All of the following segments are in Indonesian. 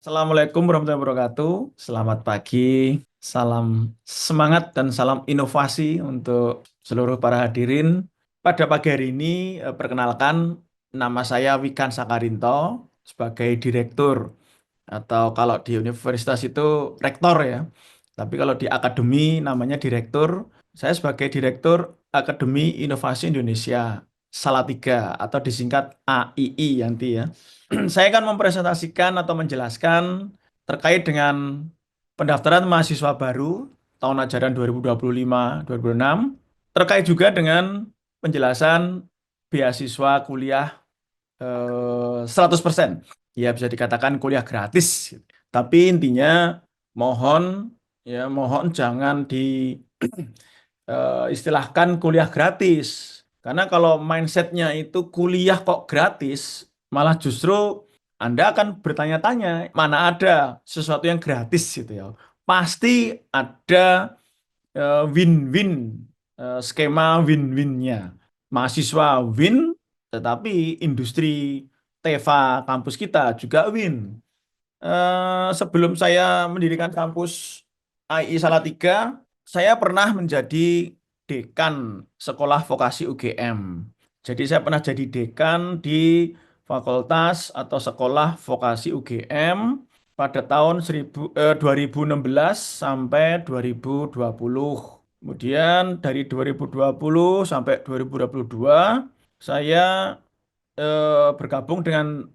Assalamualaikum warahmatullahi wabarakatuh. Selamat pagi, salam semangat dan salam inovasi untuk seluruh para hadirin. Pada pagi hari ini, perkenalkan nama saya Wikan Sakarinto sebagai direktur atau kalau di universitas itu rektor ya. Tapi kalau di akademi namanya direktur. Saya sebagai direktur Akademi Inovasi Indonesia Salatiga atau disingkat AII nanti ya. Saya akan mempresentasikan atau menjelaskan terkait dengan pendaftaran mahasiswa baru tahun ajaran 2025-2026, terkait juga dengan penjelasan beasiswa kuliah 100%. Ya bisa dikatakan kuliah gratis. Tapi intinya mohon mohon jangan di istilahkan kuliah gratis. Karena kalau mindsetnya itu kuliah kok gratis, malah justru Anda akan bertanya-tanya, mana ada sesuatu yang gratis gitu ya. Pasti ada win-win, skema win-winnya. Mahasiswa win, tetapi industri Teva kampus kita juga win. Sebelum saya mendirikan kampus AI Salatiga, saya pernah menjadi dekan sekolah vokasi UGM. Jadi saya pernah jadi dekan di fakultas atau sekolah vokasi UGM pada tahun 2016 sampai 2020. Kemudian dari 2020 sampai 2022 saya bergabung dengan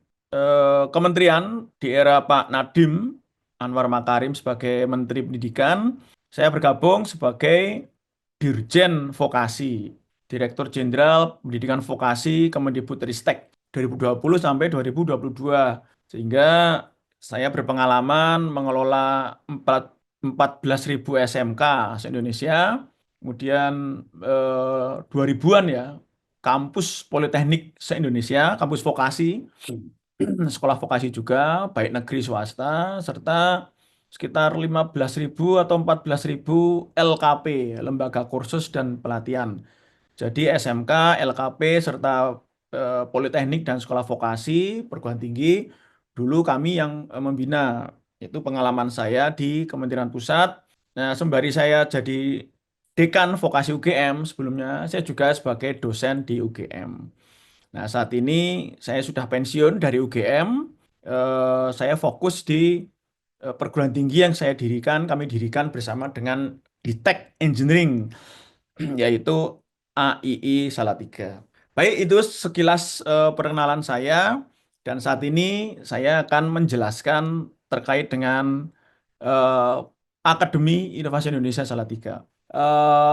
kementerian di era Pak Nadiem Anwar Makarim sebagai Menteri Pendidikan. Saya bergabung sebagai Dirjen Vokasi, Direktur Jenderal Pendidikan Vokasi Kemendikbudristek 2020 sampai 2022. Sehingga saya berpengalaman mengelola 14.000 SMK se-Indonesia, kemudian 2000-an ya kampus politeknik se-Indonesia, kampus vokasi, sekolah vokasi juga, baik negeri swasta, serta sekitar 15.000 atau 14.000 LKP, lembaga kursus dan pelatihan. Jadi SMK, LKP, serta politeknik dan sekolah vokasi, perguruan tinggi, dulu kami yang membina. Itu pengalaman saya di Kementerian Pusat. Nah, sembari saya jadi dekan vokasi UGM, sebelumnya saya juga sebagai dosen di UGM. Nah, saat ini saya sudah pensiun dari UGM. Saya fokus di perguruan tinggi yang kami dirikan bersama dengan Ditek Engineering, yaitu AII Salatiga. Baik, itu sekilas perkenalan saya, dan saat ini saya akan menjelaskan terkait dengan eh, Akademi Inovasi Indonesia Salatiga.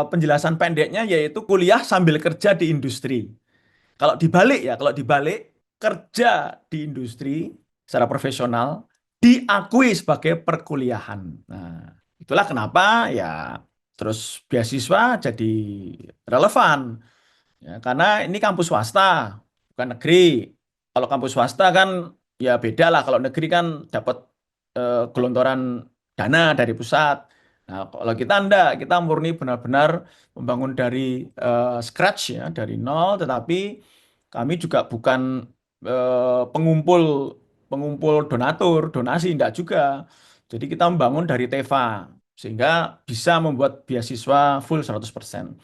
Penjelasan pendeknya yaitu kuliah sambil kerja di industri. Kalau dibalik kerja di industri secara profesional diakui sebagai perkuliahan. Nah, itulah kenapa ya terus beasiswa jadi relevan. Ya, karena ini kampus swasta, bukan negeri. Kalau kampus swasta kan ya beda lah. Kalau negeri kan dapat gelontoran dana dari pusat. Nah, kalau kita enggak, kita murni benar-benar membangun dari scratch ya, dari nol. Tetapi kami juga bukan pengumpul pengumpul donatur, donasi enggak juga. Jadi kita membangun dari Teva sehingga bisa membuat beasiswa full 100%.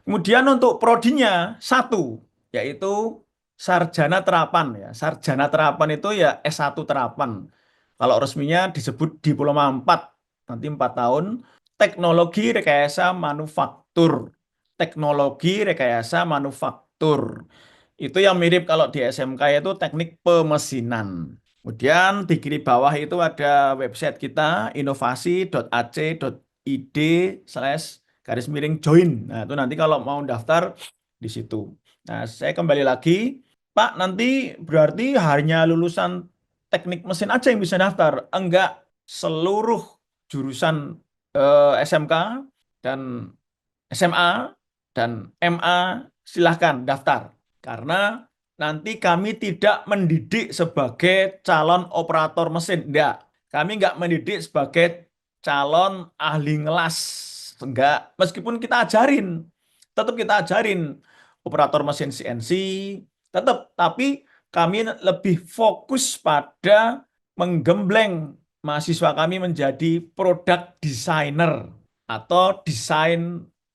Kemudian untuk prodinya satu, yaitu sarjana terapan ya. Sarjana terapan itu ya S1 terapan. Kalau resminya disebut diploma 4, nanti 4 tahun, teknologi rekayasa manufaktur. Teknologi rekayasa manufaktur. Itu yang mirip kalau di SMK itu teknik pemesinan. Kemudian di kiri bawah itu ada website kita inovasi.ac.id/garis miring join. Nah, itu nanti kalau mau daftar di situ. Nah, saya kembali lagi. Pak, nanti berarti hanya lulusan teknik mesin aja yang bisa daftar. Enggak, seluruh jurusan SMK dan SMA dan MA silahkan daftar. Karena nanti kami tidak mendidik sebagai calon operator mesin. Enggak. Kami enggak mendidik sebagai calon ahli ngelas. Enggak. Meskipun kita ajarin. Tetap kita ajarin. Operator mesin CNC. Tetap. Tapi kami lebih fokus pada menggembleng mahasiswa kami menjadi product designer atau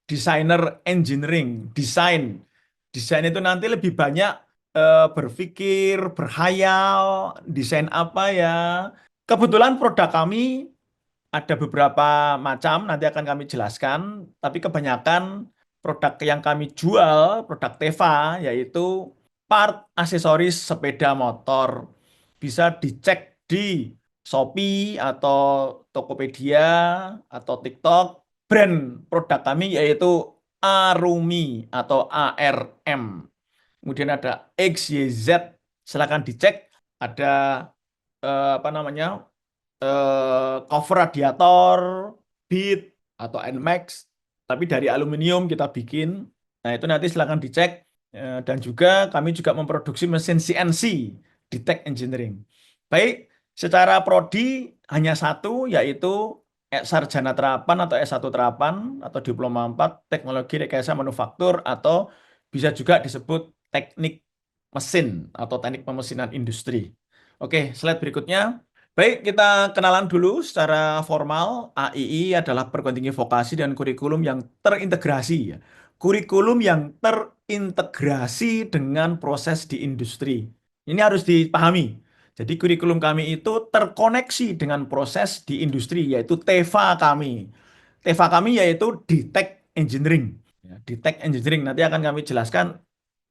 designer engineering, desain. Desain itu nanti lebih banyak berpikir, berhayal, desain apa ya. Kebetulan produk kami ada beberapa macam, nanti akan kami jelaskan, tapi kebanyakan produk yang kami jual, produk Teva, yaitu part aksesoris sepeda motor. Bisa dicek di Shopee atau Tokopedia atau TikTok. Brand produk kami yaitu Arumi atau ARM. Kemudian ada XYZ, silakan dicek. Ada apa namanya, cover radiator, bead atau NMAX, tapi dari aluminium kita bikin. Nah, itu nanti silakan dicek. Dan juga kami juga memproduksi mesin CNC di Tech Engineering. Baik, secara prodi hanya satu, yaitu sarjana terapan atau S1 terapan atau diploma 4 teknologi rekayasa manufaktur atau bisa juga disebut teknik mesin atau teknik pemesinan industri. Oke, slide berikutnya. Baik, kita kenalan dulu secara formal. AII adalah perguruan tinggi vokasi dan kurikulum yang terintegrasi, ya. Kurikulum yang terintegrasi dengan proses di industri. Ini harus dipahami. Jadi kurikulum kami itu terkoneksi dengan proses di industri, yaitu TEVA kami. TEVA kami yaitu di Tech Engineering. Ya, di Tech Engineering nanti akan kami jelaskan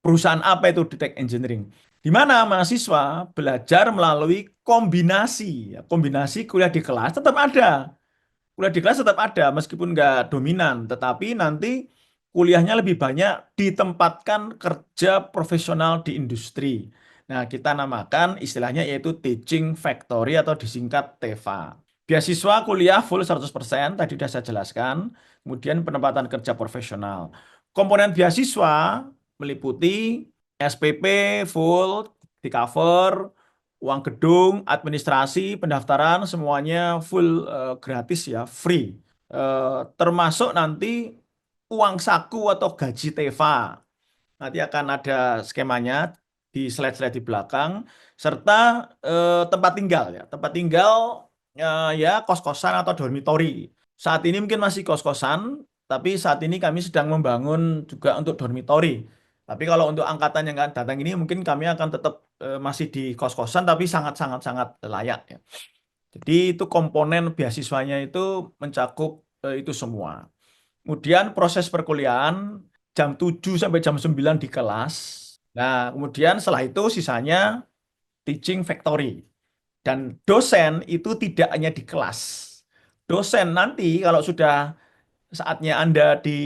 perusahaan apa itu di Tech Engineering. Di mana mahasiswa belajar melalui kombinasi. Ya, kombinasi kuliah di kelas tetap ada. Kuliah di kelas tetap ada meskipun nggak dominan. Tetapi nanti kuliahnya lebih banyak ditempatkan kerja profesional di industri. Nah, kita namakan istilahnya yaitu Teaching Factory atau disingkat TEFA. Beasiswa kuliah full 100%, tadi sudah saya jelaskan. Kemudian penempatan kerja profesional. Komponen beasiswa meliputi SPP full di cover, uang gedung, administrasi, pendaftaran semuanya full gratis ya, free. Termasuk nanti uang saku atau gaji Teva. Nanti akan ada skemanya di slide-slide di belakang serta tempat tinggal ya. Tempat tinggal ya kos-kosan atau dormitori. Saat ini mungkin masih kos-kosan, tapi saat ini kami sedang membangun juga untuk dormitori. Tapi kalau untuk angkatan yang akan datang ini mungkin kami akan tetap masih di kos-kosan tapi sangat-sangat sangat layak ya. Jadi itu komponen beasiswanya itu mencakup itu semua. Kemudian proses perkuliahan jam 7 sampai jam 9 di kelas. Nah, kemudian setelah itu sisanya teaching factory. Dan dosen itu tidak hanya di kelas. Dosen nanti kalau sudah saatnya Anda di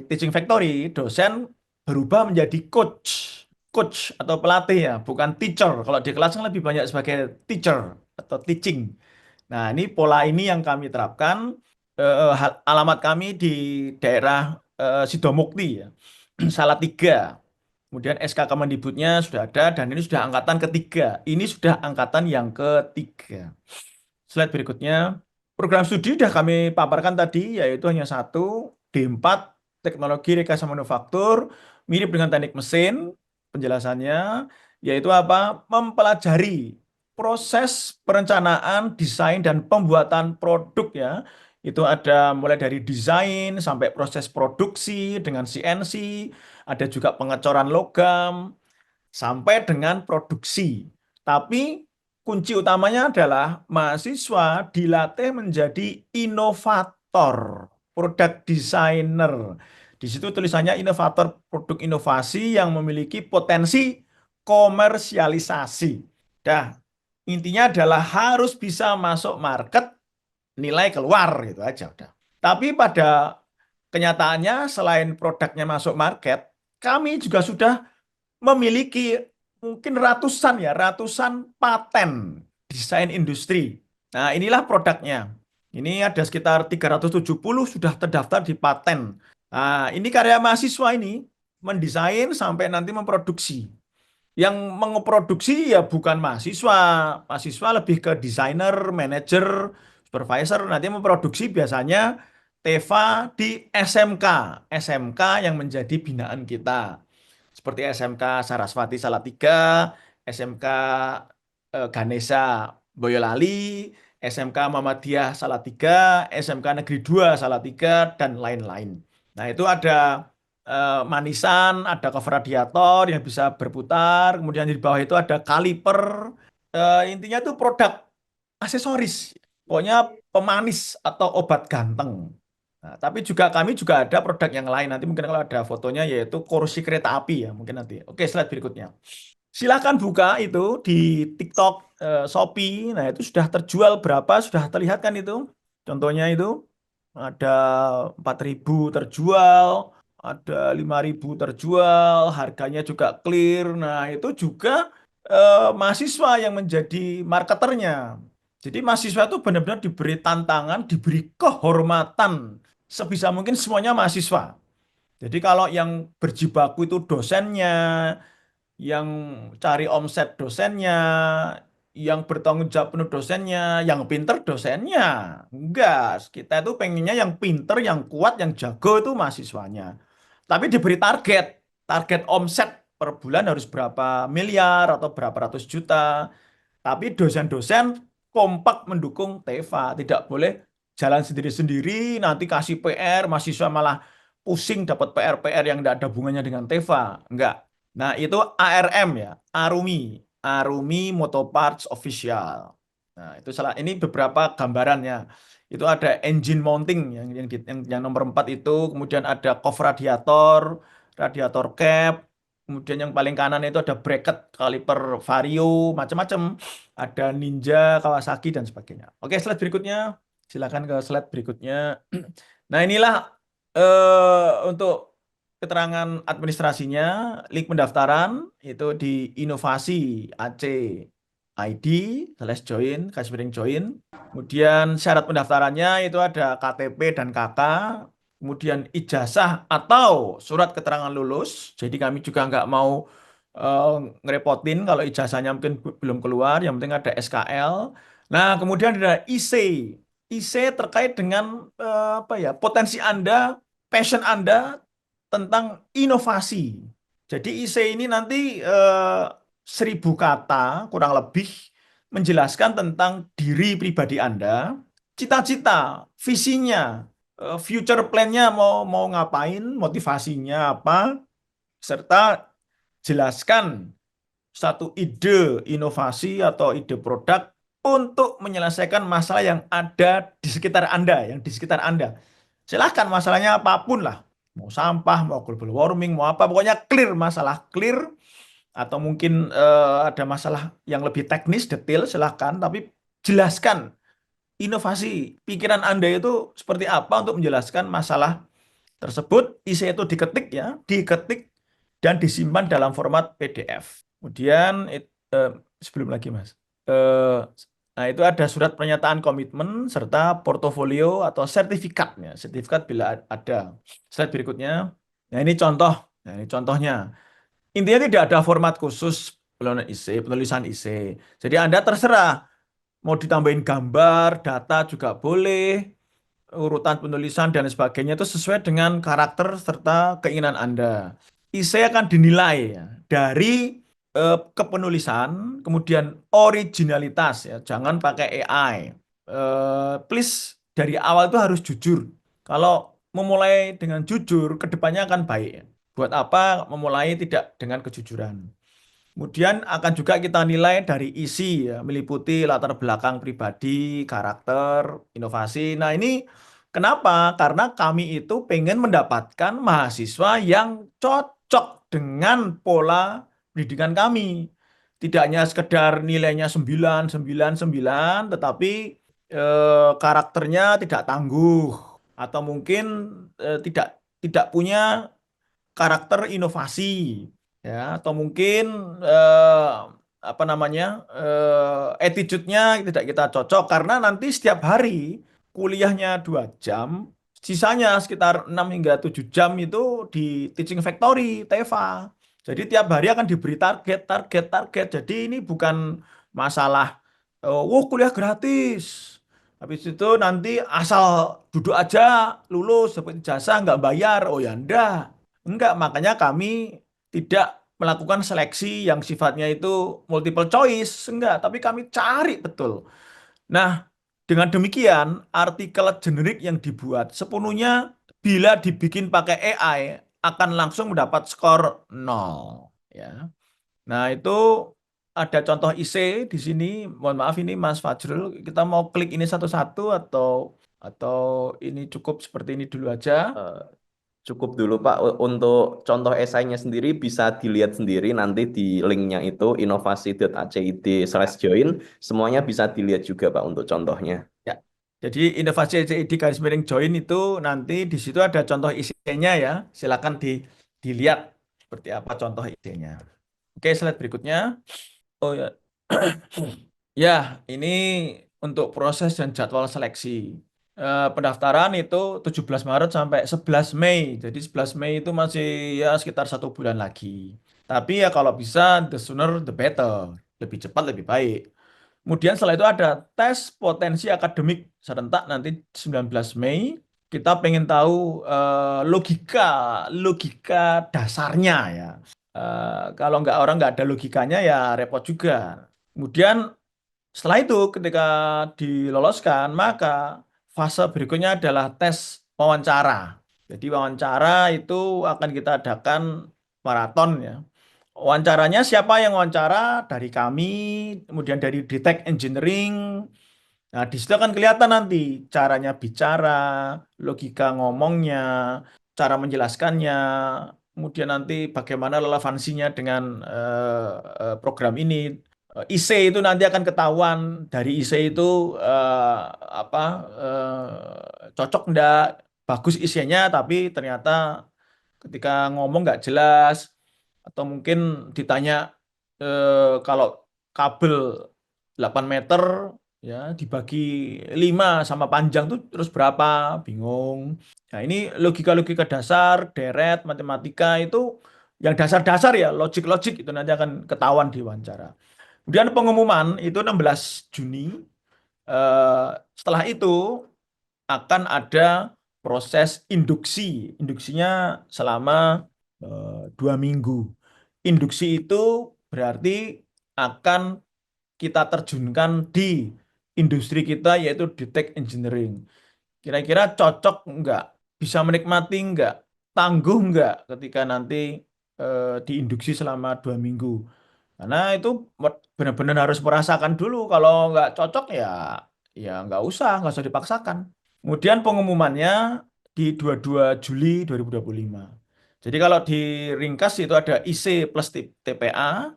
teaching factory, dosen berubah menjadi coach. Coach atau pelatih ya, bukan teacher. Kalau di kelas kan lebih banyak sebagai teacher atau teaching. Nah, ini pola ini yang kami terapkan. Alamat kami di daerah Sidomukti ya, Salatiga. Kemudian SK Kemendikbudnya sudah ada dan ini sudah angkatan ketiga. Ini sudah angkatan yang ketiga. Slide berikutnya. Program studi sudah kami paparkan tadi, yaitu hanya satu, D4, Teknologi Rekayasa Manufaktur, mirip dengan teknik mesin, penjelasannya, yaitu apa? Mempelajari proses perencanaan, desain, dan pembuatan produk ya. Itu ada mulai dari desain sampai proses produksi dengan CNC, ada juga pengecoran logam, sampai dengan produksi. Tapi kunci utamanya adalah mahasiswa dilatih menjadi inovator, product designer. Di situ tulisannya inovator produk inovasi yang memiliki potensi komersialisasi. Dah, intinya adalah harus bisa masuk market, nilai keluar gitu aja udah. Tapi pada kenyataannya selain produknya masuk market, kami juga sudah memiliki mungkin ratusan paten desain industri. Nah, inilah produknya. Ini ada sekitar 370 sudah terdaftar di paten. Nah, ini karya mahasiswa ini mendesain sampai nanti memproduksi. Yang memproduksi ya bukan mahasiswa. Mahasiswa lebih ke desainer, manajer, supervisor. Nanti memproduksi biasanya Teva di SMK. SMK yang menjadi binaan kita seperti SMK Saraswati Salatiga, SMK Ganesha Boyolali, SMK Muhammadiyah Salatiga, SMK Negeri 2 Salatiga, dan lain-lain. Nah, itu ada manisan, ada cover radiator yang bisa berputar, kemudian di bawah itu ada kaliper. Intinya itu produk aksesoris, pokoknya pemanis atau obat ganteng. Nah, tapi juga kami juga ada produk yang lain. Nanti mungkin kalau ada fotonya yaitu kursi kereta api ya, mungkin nanti. Oke, slide berikutnya. Silahkan buka itu di TikTok, Shopee. Nah, itu sudah terjual berapa? Sudah terlihat kan itu? Contohnya itu ada 4.000 terjual, ada 5.000 terjual, harganya juga clear. Nah, itu juga mahasiswa yang menjadi marketernya. Jadi mahasiswa itu benar-benar diberi tantangan, diberi kehormatan. Sebisa mungkin semuanya mahasiswa. Jadi kalau yang berjibaku itu dosennya, yang cari omset dosennya, yang bertanggung jawab penuh dosennya, yang pinter dosennya. Enggak, kita itu pengennya yang pinter, yang kuat, yang jago itu mahasiswanya. Tapi diberi target, target omset per bulan harus berapa miliar atau berapa ratus juta. Tapi dosen-dosen kompak mendukung Teva, tidak boleh jalan sendiri-sendiri, nanti kasih PR, mahasiswa malah pusing dapat PR-PR yang tidak ada hubungannya dengan Teva. Enggak. Nah, itu ARM ya, Arumi, Arumi Motoparts Official. Nah, itu salah ini beberapa gambarannya. Itu ada engine mounting yang nomor 4 itu, kemudian ada cover radiator, radiator cap, kemudian yang paling kanan itu ada bracket, kaliper vario, macam-macam. Ada Ninja, Kawasaki dan sebagainya. Oke, slide berikutnya. Silakan ke slide berikutnya. Nah, inilah untuk keterangan administrasinya, link pendaftaran itu di Inovasi AC ID /join, garis miring join. Kemudian syarat pendaftarannya itu ada KTP dan KK, kemudian ijazah atau surat keterangan lulus. Jadi kami juga nggak mau ngerepotin kalau ijazahnya mungkin belum keluar, yang penting ada SKL. Nah, kemudian ada IC. IC terkait dengan apa ya, potensi Anda, passion Anda tentang inovasi. Jadi IC ini nanti 1.000 kata kurang lebih menjelaskan tentang diri pribadi Anda, cita-cita, visinya, future plan-nya mau ngapain, motivasinya apa, serta jelaskan satu ide inovasi atau ide produk untuk menyelesaikan masalah yang ada di sekitar Anda, yang di sekitar Anda. Silahkan masalahnya apapun lah. Mau sampah, mau global warming, mau apa. Pokoknya clear, masalah clear. Atau mungkin ada masalah yang lebih teknis, detail, silahkan. Tapi jelaskan inovasi. Pikiran Anda itu seperti apa untuk menjelaskan masalah tersebut. Isi itu diketik ya, diketik dan disimpan dalam format PDF. Kemudian sebelum lagi Mas. Eh, nah, itu ada surat pernyataan komitmen serta portofolio atau sertifikatnya. Sertifikat bila ada. Slide berikutnya. Nah, ini contoh. Nah, ini contohnya. Intinya tidak ada format khusus penulisan IC. Jadi Anda terserah mau ditambahin gambar, data juga boleh, urutan penulisan dan sebagainya itu sesuai dengan karakter serta keinginan Anda. IC akan dinilai ya, dari kepenulisan, kemudian originalitas ya, jangan pakai AI. Please dari awal itu harus jujur. Kalau memulai dengan jujur, kedepannya akan baik ya. Buat apa memulai tidak dengan kejujuran? Kemudian akan juga kita nilai dari isi ya, meliputi latar belakang pribadi, karakter, inovasi. Nah, ini kenapa? Karena kami itu pengen mendapatkan mahasiswa yang cocok dengan pola pendidikan kami. Tidak hanya sekedar nilainya 9, 9, 9, tetapi karakternya tidak tangguh atau mungkin tidak tidak punya karakter inovasi ya, atau mungkin eh, apa namanya, attitude-nya tidak kita cocok karena nanti setiap hari kuliahnya 2 jam, sisanya sekitar 6 hingga 7 jam itu di teaching factory TEVA. Jadi tiap hari akan diberi target, target, target. Jadi ini bukan masalah kuliah gratis. Habis itu nanti asal duduk aja lulus dapat ijazah nggak bayar. Oh ya enggak. Enggak, makanya kami tidak melakukan seleksi yang sifatnya itu multiple choice, enggak, tapi kami cari betul. Nah, dengan demikian, artikel generik yang dibuat sepenuhnya bila dibikin pakai AI akan langsung mendapat skor 0. Ya. Nah, itu ada contoh IC di sini. Mohon maaf ini Mas Fajrul, kita mau klik ini satu-satu atau ini cukup seperti ini dulu aja. Eh, Cukup dulu Pak, untuk contoh esainya sendiri bisa dilihat sendiri nanti di linknya itu inovasi.acid/join, semuanya bisa dilihat juga Pak untuk contohnya. Ya. Jadi inovasi CID garis miring join itu nanti di situ ada contoh isinya ya. Silakan dilihat seperti apa contoh isinya. Oke, slide berikutnya. Oh ya. Ya, ini untuk proses dan jadwal seleksi. Pendaftaran itu 17 Maret sampai 11 Mei. Jadi 11 Mei itu masih ya sekitar 1 bulan lagi. Tapi ya kalau bisa the sooner the better. Lebih cepat lebih baik. Kemudian setelah itu ada tes potensi akademik serentak nanti 19 Mei. Kita pengen tahu logika logika dasarnya ya. Kalau nggak orang nggak ada logikanya ya repot juga. Kemudian setelah itu ketika diloloskan maka fase berikutnya adalah tes wawancara. Jadi wawancara itu akan kita adakan maraton ya. Wawancaranya siapa yang wawancara? Dari kami, kemudian dari Detect Engineering. Nah, di situ akan kelihatan nanti caranya bicara, logika ngomongnya, cara menjelaskannya, kemudian nanti bagaimana relevansinya dengan program ini. IC itu nanti akan ketahuan dari IC itu eh, apa cocok enggak, bagus isinya, tapi ternyata ketika ngomong nggak jelas atau mungkin ditanya kalau kabel 8 meter ya dibagi 5 sama panjang tuh terus berapa, bingung. Nah, ini logika-logika dasar, deret, matematika itu yang dasar-dasar ya, logik-logik itu nanti akan ketahuan di wawancara. Kemudian pengumuman itu 16 Juni. Eh, Setelah itu akan ada proses induksi. Induksinya selama 2 minggu. Induksi itu berarti akan kita terjunkan di industri kita yaitu di tech engineering. Kira-kira cocok enggak? Bisa menikmati enggak? Tangguh enggak ketika nanti diinduksi selama 2 minggu? Karena itu benar-benar harus merasakan dulu. Kalau nggak cocok ya ya nggak usah dipaksakan. Kemudian pengumumannya di 22 Juli 2025. Jadi kalau diringkas itu ada IC plus TPA,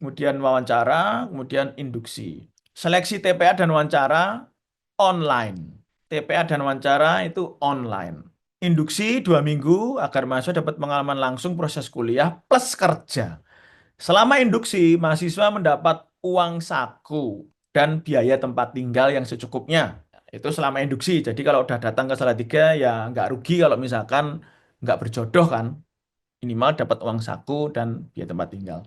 kemudian wawancara, kemudian induksi. Seleksi TPA dan wawancara online. TPA dan wawancara itu online. Induksi 2 minggu agar mahasiswa dapat pengalaman langsung proses kuliah plus kerja. Selama induksi, mahasiswa mendapat uang saku dan biaya tempat tinggal yang secukupnya. Itu selama induksi. Jadi kalau udah datang ke Salatiga ya nggak rugi kalau misalkan nggak berjodoh kan. Minimal dapat uang saku dan biaya tempat tinggal.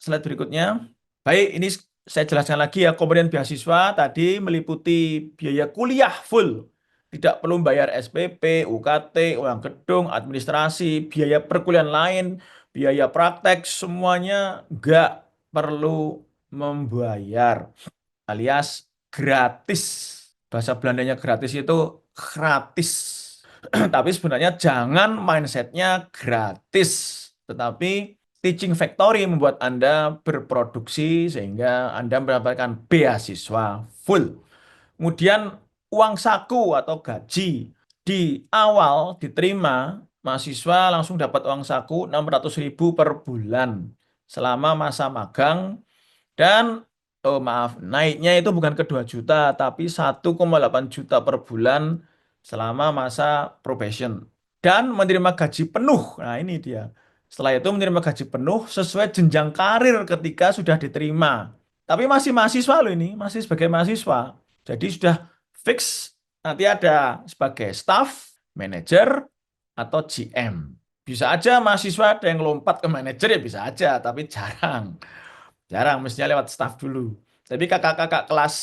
Slide berikutnya. Baik, ini saya jelaskan lagi ya. Komponen beasiswa tadi meliputi biaya kuliah full. Tidak perlu bayar SPP, UKT, uang gedung, administrasi, biaya perkuliahan lain, biaya praktek, semuanya nggak perlu membayar. Alias gratis. Bahasa Belandanya gratis itu gratis. Tapi sebenarnya jangan mindsetnya gratis. Tetapi teaching factory membuat Anda berproduksi sehingga Anda mendapatkan beasiswa full. Kemudian uang saku atau gaji di awal diterima, mahasiswa langsung dapat uang saku 600.000 per bulan selama masa magang dan oh maaf, naiknya itu bukan ke 2 juta tapi 1,8 juta per bulan selama masa probation dan menerima gaji penuh. Nah, ini dia. Setelah itu menerima gaji penuh sesuai jenjang karir ketika sudah diterima. Tapi masih mahasiswa loh ini, masih sebagai mahasiswa. Jadi sudah fix nanti ada sebagai staff, manager, atau GM. Bisa aja mahasiswa ada yang lompat ke manajer ya bisa aja, tapi jarang. Jarang, mestinya lewat staff dulu. Tapi kakak-kakak kelas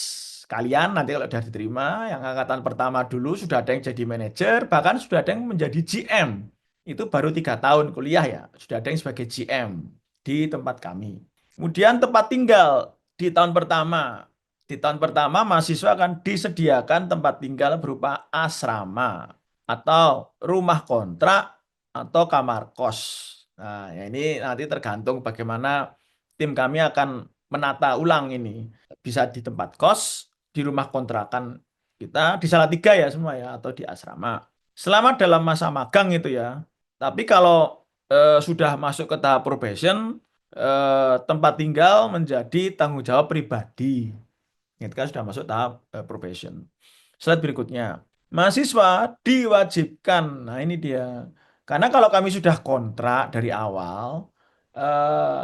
kalian nanti kalau sudah diterima, yang angkatan pertama dulu sudah ada yang jadi manajer, bahkan sudah ada yang menjadi GM. itu baru 3 tahun kuliah ya, sudah ada yang sebagai GM di tempat kami. Kemudian tempat tinggal di tahun pertama. Di tahun pertama mahasiswa akan disediakan tempat tinggal berupa asrama atau rumah kontrak atau kamar kos. Nah, ya ini nanti tergantung bagaimana tim kami akan menata ulang ini. Bisa di tempat kos, di rumah kontrakan kita, di Salatiga ya semua ya, atau di asrama. Selama dalam masa magang itu ya. Tapi kalau sudah masuk ke tahap probation, tempat tinggal menjadi tanggung jawab pribadi. Ketika sudah masuk tahap probation. Slide berikutnya. Mahasiswa diwajibkan. Nah, ini dia. Karena kalau kami sudah kontrak dari awal,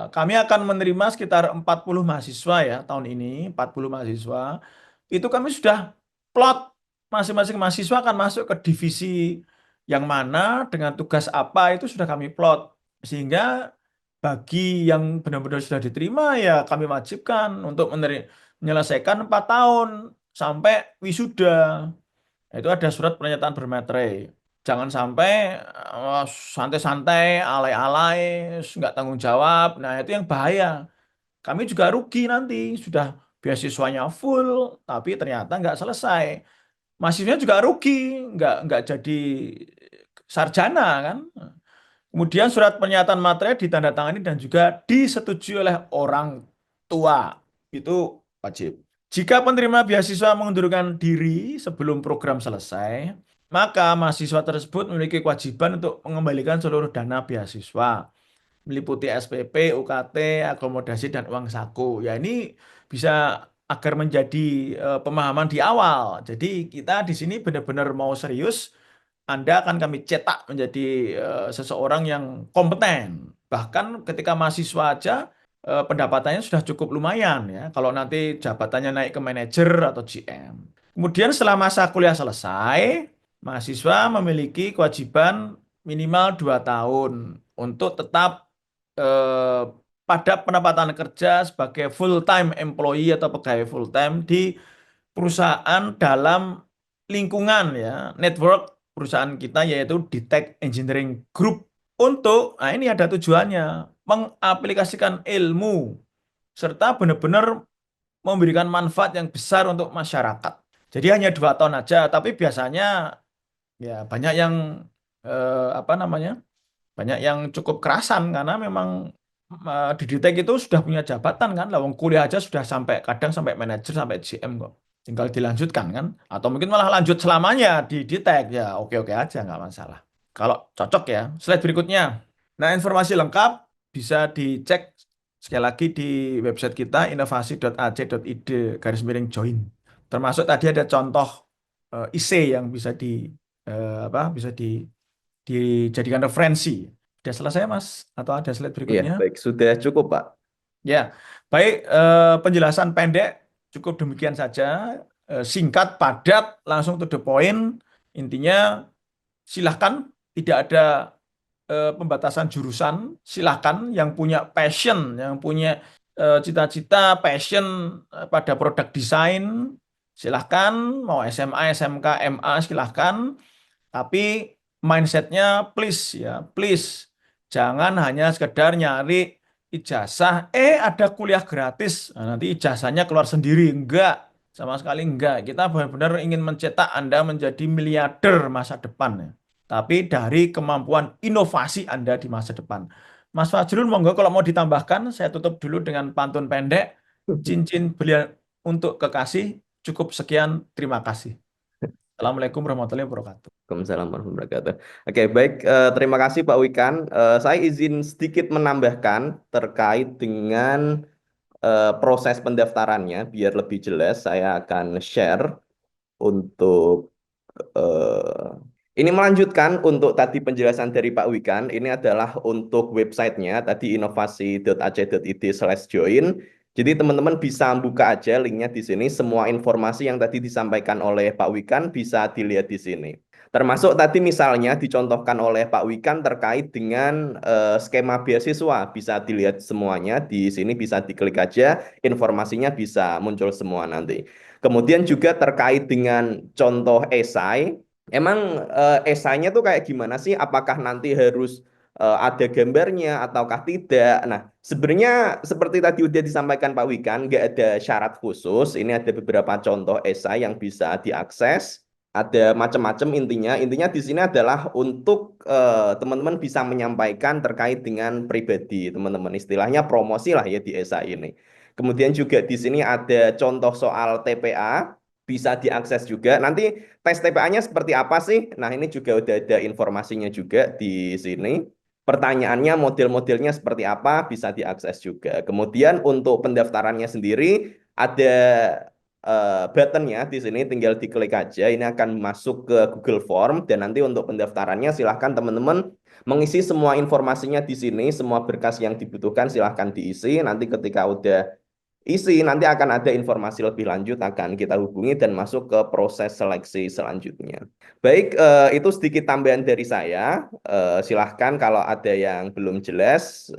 kami akan menerima sekitar 40 mahasiswa ya tahun ini, 40 mahasiswa. Itu kami sudah plot masing-masing mahasiswa akan masuk ke divisi yang mana dengan tugas apa itu sudah kami plot. Sehingga bagi yang benar-benar sudah diterima ya kami wajibkan untuk menyelesaikan 4 tahun sampai wisuda. Itu ada surat pernyataan bermaterai. Jangan sampai santai-santai, alay-alay, nggak tanggung jawab. Nah, itu yang bahaya. Kami juga rugi nanti. Sudah beasiswanya full, tapi ternyata nggak selesai. Mahasiswanya juga rugi, nggak jadi sarjana kan. Kemudian surat pernyataan materai ditandatangani dan juga disetujui oleh orang tua. Itu wajib. Jika penerima beasiswa mengundurkan diri sebelum program selesai, maka mahasiswa tersebut memiliki kewajiban untuk mengembalikan seluruh dana beasiswa, meliputi SPP, UKT, akomodasi, dan uang saku. Ya ini bisa agar menjadi pemahaman di awal. Jadi kita di sini benar-benar mau serius, Anda akan kami cetak menjadi seseorang yang kompeten. Bahkan ketika mahasiswa aja pendapatannya sudah cukup lumayan ya. Kalau nanti jabatannya naik ke manajer atau GM. Kemudian setelah masa kuliah selesai, mahasiswa memiliki kewajiban minimal 2 tahun untuk tetap eh, pada penempatan kerja sebagai full-time employee atau pegawai full-time di perusahaan dalam lingkungan ya, network perusahaan kita yaitu Ditech Engineering Group. Nah ini ada tujuannya, mengaplikasikan ilmu serta benar-benar memberikan manfaat yang besar untuk masyarakat. Jadi hanya 2 tahun aja, tapi biasanya ya banyak yang apa namanya, banyak yang cukup kerasan karena memang di Ditek itu sudah punya jabatan kan, lawang kuliah aja sudah sampai kadang sampai manajer sampai GM kok. Tinggal dilanjutkan kan, atau mungkin malah lanjut selamanya di Ditek ya oke-oke aja nggak masalah. Kalau cocok ya. Slide berikutnya. Nah informasi lengkap bisa dicek sekali lagi di website kita inovasi.ac.id garis miring join. Termasuk tadi ada contoh IC yang bisa bisa dijadikan referensi. Sudah selesai, Mas? Atau ada slide Iya, berikutnya? baik. Sudah cukup, Pak. Ya, baik. Penjelasan pendek cukup demikian saja. Singkat, padat, langsung to the point. Intinya, silahkan tidak ada pembatasan jurusan. Silahkan yang punya passion, yang punya cita-cita, passion pada produk desain, silahkan. Mau SMA, SMK, MA, silahkan. Tapi mindsetnya please ya, please. Jangan hanya sekedar nyari ijazah, ada kuliah gratis. Nah, nanti ijazahnya keluar sendiri. Enggak, sama sekali enggak. Kita benar-benar ingin mencetak Anda menjadi miliarder masa depan ya. Tapi dari kemampuan inovasi Anda di masa depan. Mas Fajrul, monggo kalau mau ditambahkan, saya tutup dulu dengan pantun pendek. Cincin belian untuk kekasih, cukup sekian, terima kasih. Assalamualaikum warahmatullahi wabarakatuh. Waalaikumsalam warahmatullahi wabarakatuh. Oke, baik. Terima kasih Pak Wikan. Saya izin sedikit menambahkan terkait dengan proses pendaftarannya. Biar lebih jelas, saya akan share untuk eh, ini melanjutkan untuk tadi penjelasan dari Pak Wikan. Ini adalah untuk websitenya tadi inovasi.ac.id/join. Jadi teman-teman bisa buka aja linknya di sini. Semua informasi yang tadi disampaikan oleh Pak Wikan bisa dilihat di sini. Termasuk tadi misalnya dicontohkan oleh Pak Wikan terkait dengan skema beasiswa. Bisa dilihat semuanya di sini, bisa diklik aja. Informasinya bisa muncul semua nanti. Kemudian juga terkait dengan contoh esai. Emang esainya tuh kayak gimana sih? Apakah nanti harus ada gambarnya ataukah tidak? Nah, sebenarnya seperti tadi udah disampaikan Pak Wikan, nggak ada syarat khusus. Ini ada beberapa contoh esai yang bisa diakses. Ada macam-macam intinya. Intinya di sini adalah untuk teman-teman bisa menyampaikan terkait dengan pribadi teman-teman. Istilahnya promosi lah ya di esai ini. Kemudian juga di sini ada contoh soal TPA bisa diakses juga. Nanti tes TPA-nya seperti apa sih? Nah, ini juga udah ada informasinya juga di sini. Pertanyaannya, model-modelnya seperti apa, bisa diakses juga. Kemudian untuk pendaftarannya sendiri, ada buttonnya di sini, tinggal diklik aja. Ini akan masuk ke Google Form, dan nanti untuk pendaftarannya silahkan teman-teman mengisi semua informasinya di sini, semua berkas yang dibutuhkan silahkan diisi. Nanti ketika udah isi, nanti akan ada informasi lebih lanjut akan kita hubungi dan masuk ke proses seleksi selanjutnya. Baik, itu sedikit tambahan dari saya. Silahkan kalau ada yang belum jelas,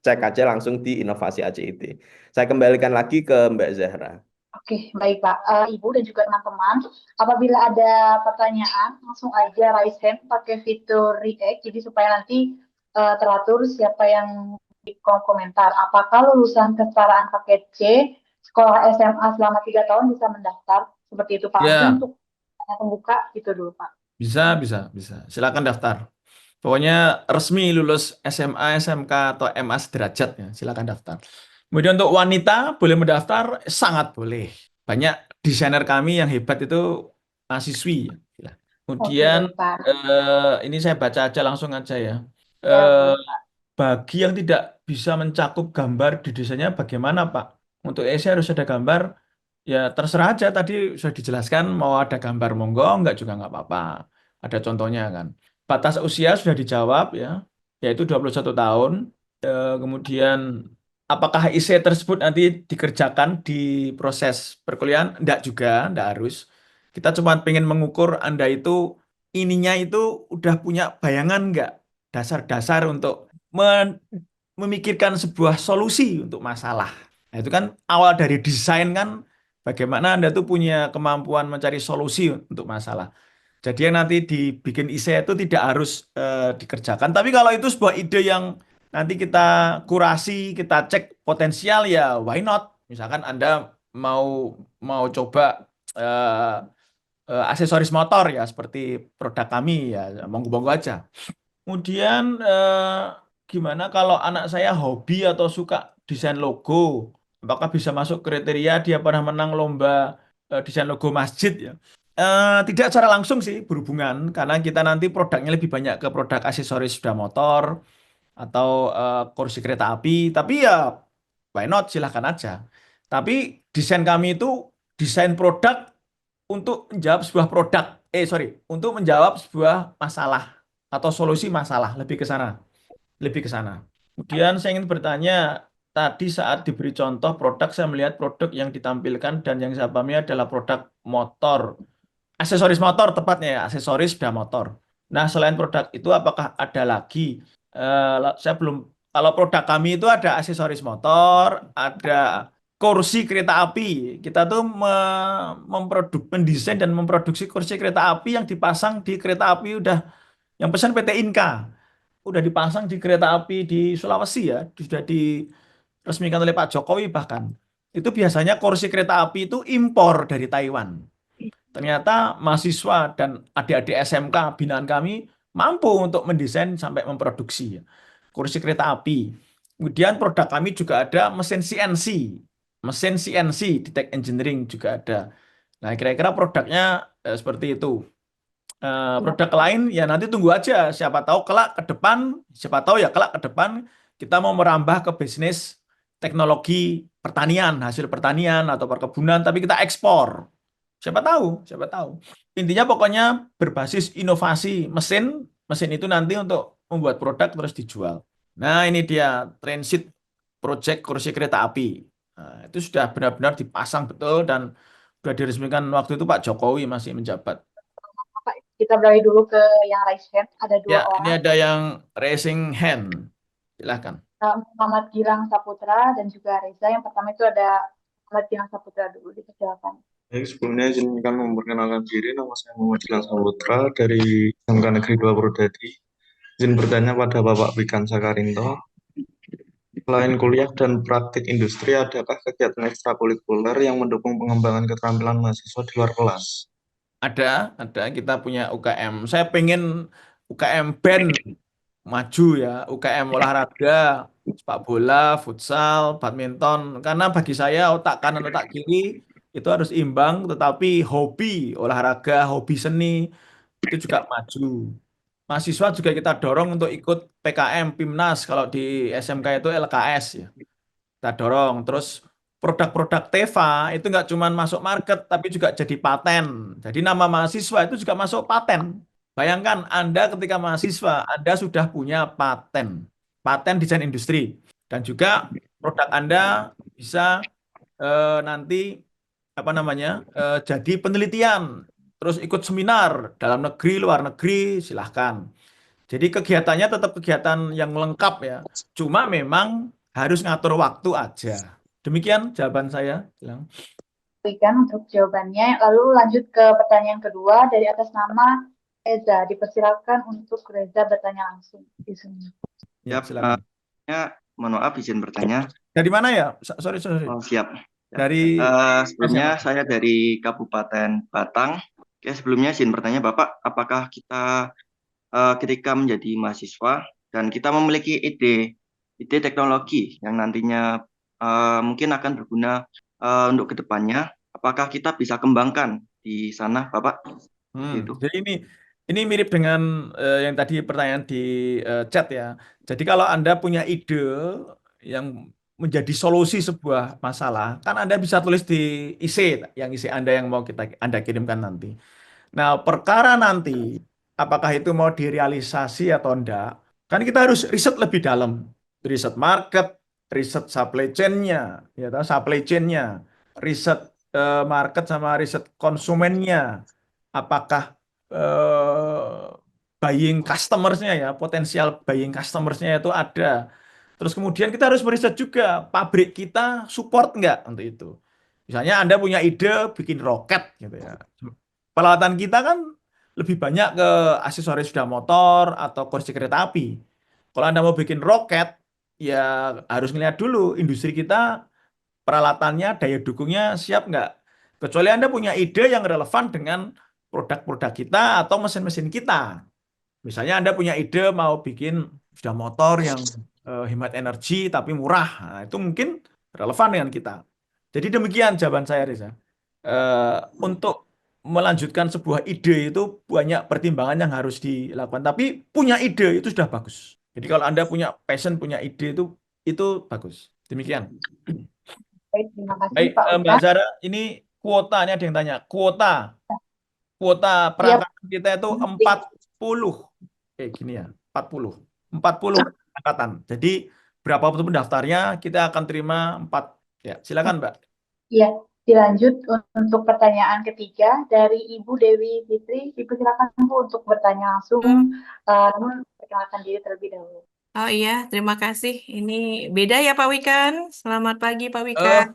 cek aja langsung di Inovasi ACID. Saya kembalikan lagi ke Mbak Zahra. Oke, baik Pak. Ibu dan juga teman-teman, apabila ada pertanyaan, langsung aja raise hand pakai fitur react, jadi supaya nanti teratur siapa yang di kolom komentar. Apakah lulusan kesetaraan paket C, sekolah SMA selama 3 tahun bisa mendaftar? Seperti itu Pak. Mungkin Ya, untuk yang pembuka, itu dulu Pak. bisa. Silakan daftar. Pokoknya resmi lulus SMA, SMK, atau MA sederajat ya, silakan daftar. Kemudian untuk wanita boleh mendaftar, sangat boleh. Banyak desainer kami yang hebat itu mahasiswi. Ya. Oke, Kemudian baik Pak. ini saya baca aja langsung aja ya. Ya, Eh, boleh Pak. bagi yang tidak bisa mencakup gambar di desainnya bagaimana Pak? Untuk essay harus ada gambar, ya terserah aja tadi sudah dijelaskan mau ada gambar monggo, enggak juga enggak apa-apa. Ada contohnya kan. Batas usia sudah dijawab ya, yaitu 21 tahun. Kemudian apakah essay tersebut nanti dikerjakan di proses perkuliahan? Enggak juga, enggak harus. Kita cuma pengen mengukur Anda itu ininya itu udah punya bayangan enggak? Dasar-dasar untuk memikirkan sebuah solusi untuk masalah. Nah, itu kan awal dari desain kan bagaimana Anda tuh punya kemampuan mencari solusi untuk masalah. Jadi yang nanti dibikin isi itu tidak harus dikerjakan. Tapi kalau itu sebuah ide yang nanti kita kurasi, kita cek potensial ya why not? Misalkan Anda mau mau coba eh, aksesoris motor ya seperti produk kami ya monggo-monggo aja. Kemudian gimana kalau anak saya hobi atau suka desain logo? Apakah bisa masuk kriteria dia pernah menang lomba desain logo masjid ya? Tidak secara langsung sih berhubungan karena kita nanti produknya lebih banyak ke produk aksesoris sepeda motor atau kursi kereta api. Tapi ya why not silahkan aja. Tapi desain kami itu desain produk untuk menjawab sebuah produk. Sorry, untuk menjawab sebuah masalah atau solusi masalah lebih ke sana, lebih ke sana. Kemudian saya ingin bertanya, tadi saat diberi contoh produk, saya melihat produk yang ditampilkan dan yang saya pahami adalah produk motor, aksesoris motor tepatnya ya, aksesoris sepeda motor. Nah, selain produk itu apakah ada lagi? Saya belum. Kalau produk kami itu ada aksesoris motor, ada kursi kereta api. Kita tuh mendesain dan memproduksi kursi kereta api yang dipasang di kereta api udah yang pesan PT Inka udah dipasang di kereta api di Sulawesi ya, sudah diresmikan oleh Pak Jokowi bahkan. Itu biasanya kursi kereta api itu impor dari Taiwan. Ternyata mahasiswa dan adik-adik SMK binaan kami mampu untuk mendesain sampai memproduksi ya, kursi kereta api. Kemudian produk kami juga ada mesin CNC. Mesin CNC di Tech Engineering juga ada. Nah, kira-kira produknya seperti itu. Ya, Produk lain ya nanti tunggu aja siapa tahu kelak ke depan, siapa tahu ya kelak ke depan kita mau merambah ke bisnis teknologi pertanian, hasil pertanian atau perkebunan tapi kita ekspor. Siapa tahu. Intinya pokoknya berbasis inovasi mesin, mesin itu nanti untuk membuat produk terus dijual. Nah, ini dia transit project kursi kereta api. Nah, itu sudah benar-benar dipasang betul dan sudah diresmikan waktu itu Pak Jokowi masih menjabat. Pak, kita beralih dulu ke yang raise hand. Ada Ya, dua ini orang. ada yang raising hand. Silahkan. Muhammad Gilang Saputra dan juga Reza. Yang pertama itu ada Muhammad Gilang Saputra dulu, dipersilakan. Baik, sebelumnya izinkan memperkenalkan diri, nama saya Muhammad Jilan Saputra dari SMK Negeri 2 Purwodadi. Izin bertanya pada Bapak Wikan Sakarinto, selain kuliah dan praktik industri, adakah kegiatan ekstrakurikuler yang mendukung pengembangan keterampilan mahasiswa di luar kelas? Ada kita punya UKM. Saya pengen UKM band maju ya, UKM olahraga, sepak bola, futsal, badminton. Karena bagi saya otak kanan, otak kiri itu harus imbang, tetapi hobi olahraga, hobi seni itu juga maju. Mahasiswa juga kita dorong untuk ikut PKM, PIMNAS, kalau di SMK itu LKS ya. Kita dorong. Terus produk-produk Teva itu nggak cuma masuk market, tapi juga jadi paten. Jadi nama mahasiswa itu juga masuk paten. Bayangkan Anda ketika mahasiswa, Anda sudah punya paten. Paten desain industri. Dan juga produk Anda bisa nanti apa namanya jadi penelitian. Terus ikut seminar dalam negeri, luar negeri, silahkan. Jadi kegiatannya tetap kegiatan yang lengkap ya. Cuma memang harus ngatur waktu aja. Demikian jawaban saya. Gilang. Berikan untuk jawabannya. Lalu lanjut ke pertanyaan kedua dari atas nama Eza. Dipersilakan untuk Reza bertanya langsung di sini. Ya, Siap, silakan. mohon maaf izin bertanya. Dari mana ya? Sorry. Oh, siap. Dari Sebelumnya saya dari Kabupaten Batang. Oke, sebelumnya izin bertanya Bapak, apakah kita ketika menjadi mahasiswa dan kita memiliki ide teknologi yang nantinya mungkin akan berguna untuk kedepannya, apakah kita bisa kembangkan di sana, Bapak? Gitu. Jadi ini mirip dengan yang tadi pertanyaan di chat ya. Jadi kalau Anda punya ide yang menjadi solusi sebuah masalah, kan Anda bisa tulis di IC, yang IC Anda yang mau Anda kirimkan nanti. Nah, perkara nanti apakah itu mau direalisasi atau enggak, kan kita harus riset lebih dalam. Riset market, riset supply chain-nya, ya tahu supply chain-nya, riset market sama riset konsumennya. Apakah buying customers-nya ya, potensial buying customers-nya itu ada. Terus kemudian kita harus meriset juga pabrik kita support enggak untuk itu. Misalnya Anda punya ide bikin roket gitu ya. Peralatan kita kan lebih banyak ke aksesoris sepeda motor atau kursi kereta api. Kalau Anda mau bikin roket, ya harus ngeliat dulu industri kita peralatannya, daya dukungnya siap nggak. Kecuali Anda punya ide yang relevan dengan produk-produk kita atau mesin-mesin kita. Misalnya Anda punya ide mau bikin sepeda motor yang hemat energi tapi murah. Nah, itu mungkin relevan dengan kita. Jadi demikian jawaban saya, Riza. Untuk melanjutkan sebuah ide itu banyak pertimbangan yang harus dilakukan. Tapi punya ide itu sudah bagus. Jadi kalau Anda punya passion, punya ide itu bagus. Demikian. Baik, terima kasih Baik, Pak Mbak Wikan. Zara, ini kuota, ini ada yang tanya. Kuota Iya, perangkatan kita itu 40. Gini ya, 40. 40 angkatan. Jadi berapa pendaftarnya kita akan terima 4. Ya, silakan Mbak. iya. Dilanjut untuk pertanyaan ketiga dari Ibu Dewi Fitri. Dipersilakan Bu untuk bertanya langsung. Namun perkenalkan diri terlebih dahulu. Oh iya, terima kasih. Ini beda ya Pak Wikan. Selamat pagi Pak Oh, Wikan.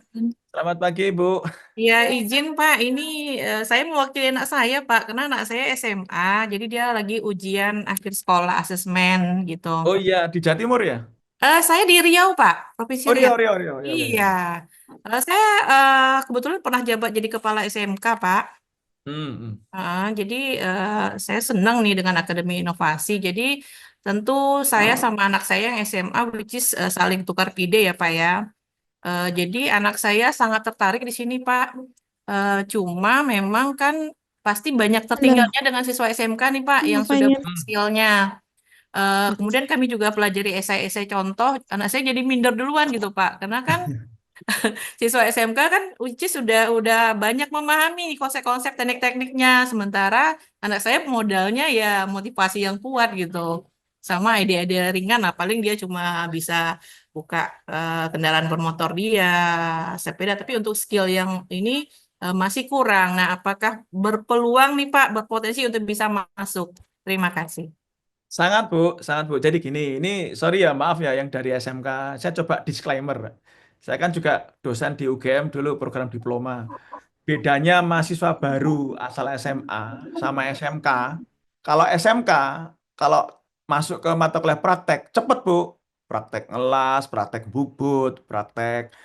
selamat pagi Bu. Ya izin Pak, ini saya mewakili anak saya Pak, karena anak saya SMA, jadi dia lagi ujian akhir sekolah asesmen gitu. Oh iya, di Jawa Timur ya? Saya di Riau Pak, Provinsi Oh Riau. Riau. Ya, Iya, saya kebetulan pernah jabat jadi kepala SMK Pak. Jadi saya senang nih dengan Akademi Inovasi. Jadi tentu saya sama anak saya yang SMA, which is saling tukar ide ya Pak ya. Jadi anak saya sangat tertarik di sini Pak. Cuma memang kan pasti banyak tertinggalnya dengan siswa SMK nih Pak yang sudah punya skillnya. Kemudian kami juga pelajari esai-esai contoh. Anak saya jadi minder duluan gitu Pak, karena kan siswa SMK kan which is udah banyak memahami konsep-konsep teknik-tekniknya, sementara anak saya modalnya ya motivasi yang kuat gitu. Sama ide-ide ringan, nah paling dia cuma bisa buka kendaraan bermotor dia, sepeda, tapi untuk skill yang ini masih kurang. Nah, apakah berpeluang nih Pak, berpotensi untuk bisa masuk? Terima kasih. Sangat Bu. Jadi gini, ini sorry ya, maaf ya yang dari SMK. Saya coba disclaimer. Saya kan juga dosen di UGM dulu program diploma. bedanya mahasiswa baru asal SMA sama SMK. Kalau SMK, kalau masuk ke mata kuliah praktek, cepet Bu. Praktek ngelas, praktek bubut, praktek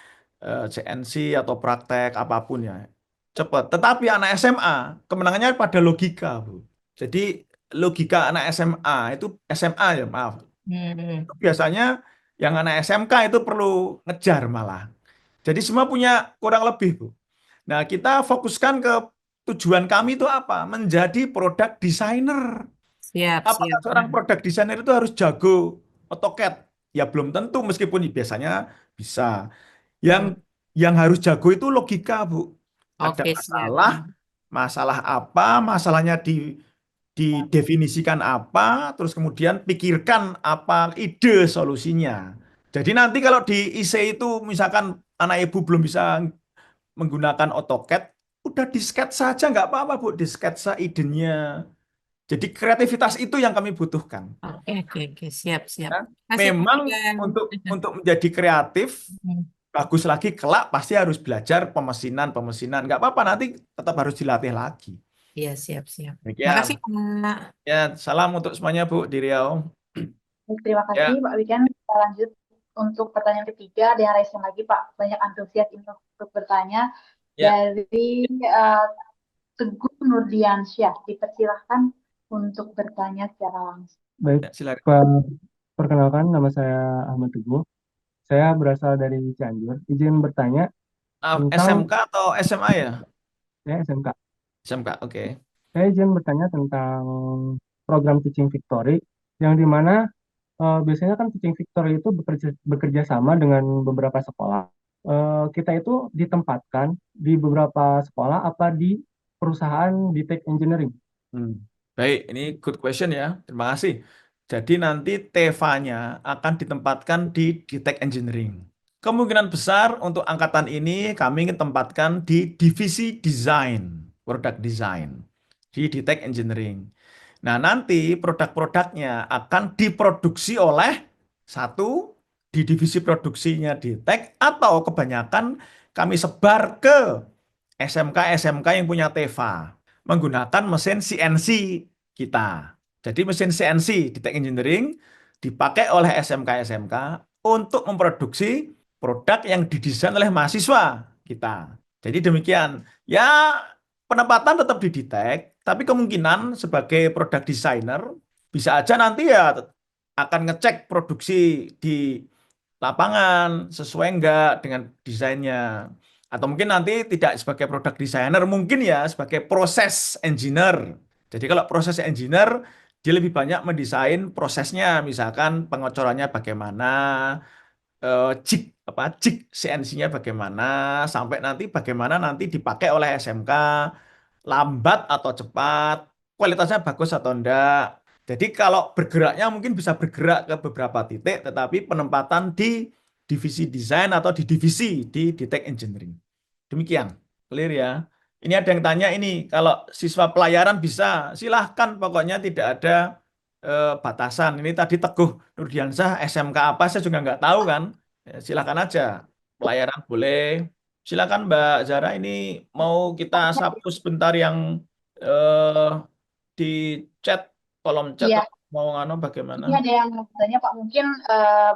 CNC atau praktek apapun ya. Cepet. Tetapi anak SMA, kemenangannya pada logika, Bu. Jadi logika anak SMA itu SMA ya, maaf. Hmm. Itu biasanya yang anak SMK itu perlu ngejar malah. Jadi semua punya kurang lebih, Bu. Nah, kita fokuskan ke tujuan kami itu apa? Menjadi produk designer. Siap, Apakah siap. seorang produk designer itu harus jago AutoCAD? Ya belum tentu, meskipun biasanya bisa. Hmm. Yang harus jago itu logika, Bu. Ada Oke, siap. masalah, masalah apa, masalahnya didefinisikan apa, terus kemudian pikirkan apa ide solusinya. Jadi nanti kalau di IC itu misalkan anak ibu belum bisa menggunakan AutoCAD, udah disketsa saja nggak apa-apa Bu, disketsa idenya. Jadi kreativitas itu yang kami butuhkan. Oke, oke, oke, siap, siap. Ya. Kasih Pak Memang Wikan. untuk menjadi kreatif, Hmm. bagus lagi kelak pasti harus belajar pemesinan. Nggak apa-apa, nanti tetap harus dilatih lagi. Iya, siap, siap. Makasih, Demikian. Pak. Ya, salam untuk semuanya Bu di Riau. Terima kasih Ya, Pak Wikan. Kita lanjut untuk pertanyaan ketiga. Ada yang raise lagi Pak. Banyak antusias untuk bertanya. ya, Dari Teguh Nurdiansyah. Dipersilahkan untuk bertanya secara langsung. Baik, ya, silakan. perkenalkan nama saya Ahmad Teguh. Saya berasal dari Cianjur. Izin bertanya tentang SMK atau SMA ya? ya SMK. SMK, oke. Saya izin bertanya tentang program Teaching Victory yang dimana biasanya kan Teaching Victory itu bekerja sama dengan beberapa sekolah. Kita itu ditempatkan di beberapa sekolah apa di perusahaan di Tech Engineering. Baik, ini good question ya. Terima kasih. Jadi nanti TEVA-nya akan ditempatkan di Tech Engineering. Kemungkinan besar untuk angkatan ini kami ingin tempatkan di divisi desain, product design, di Tech Engineering. Nah, nanti produk-produknya akan diproduksi oleh satu di divisi produksinya di Tech atau kebanyakan kami sebar ke SMK-SMK yang punya TEVA menggunakan mesin CNC kita. Jadi mesin CNC di Tech Engineering dipakai oleh SMK-SMK untuk memproduksi produk yang didesain oleh mahasiswa kita. Jadi demikian. Ya, penempatan tetap di Ditek, tapi kemungkinan sebagai produk designer bisa aja nanti ya akan ngecek produksi di lapangan sesuai enggak dengan desainnya. Atau mungkin nanti tidak sebagai produk designer, mungkin ya sebagai proses engineer. Jadi kalau proses engineer, dia lebih banyak mendesain prosesnya, misalkan pengocorannya bagaimana, jig CNC-nya bagaimana, sampai nanti bagaimana nanti dipakai oleh SMK, lambat atau cepat, kualitasnya bagus atau enggak. Jadi kalau bergeraknya mungkin bisa bergerak ke beberapa titik, tetapi penempatan di divisi desain atau di divisi di Tech Engineering. Demikian, clear ya. Ini ada yang tanya ini, kalau siswa pelayaran bisa, silahkan pokoknya tidak ada batasan. Ini tadi Teguh Nurdiansyah SMK apa, saya juga nggak tahu kan. Ya, silahkan aja, pelayaran boleh. Silakan Mbak Zara, ini mau kita sapu sebentar yang eh, di chat, kolom chat, Iya, atau mau ngano bagaimana? ini ada yang mau bertanya Pak. Mungkin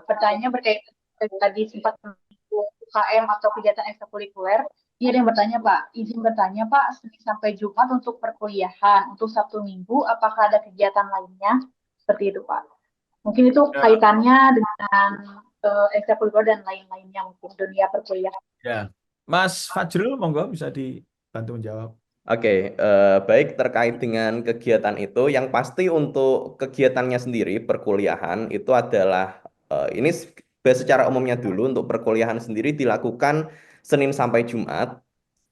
bertanya berkaitan tadi sempat UKM atau kegiatan ekstrakurikuler. Ini ada yang bertanya Pak, izin bertanya Pak, Senin sampai Jumat untuk perkuliahan, untuk Sabtu Minggu, apakah ada kegiatan lainnya? Seperti itu Pak. Mungkin itu Ya, kaitannya dengan ekstrakurikuler dan lain-lainnya mungkin dunia perkuliahan. ya. Mas Fajrul, monggo bisa dibantu menjawab. Oke, baik terkait dengan kegiatan itu, yang pasti untuk kegiatannya sendiri, perkuliahan itu adalah, ini secara umumnya dulu, untuk perkuliahan sendiri dilakukan Senin sampai Jumat.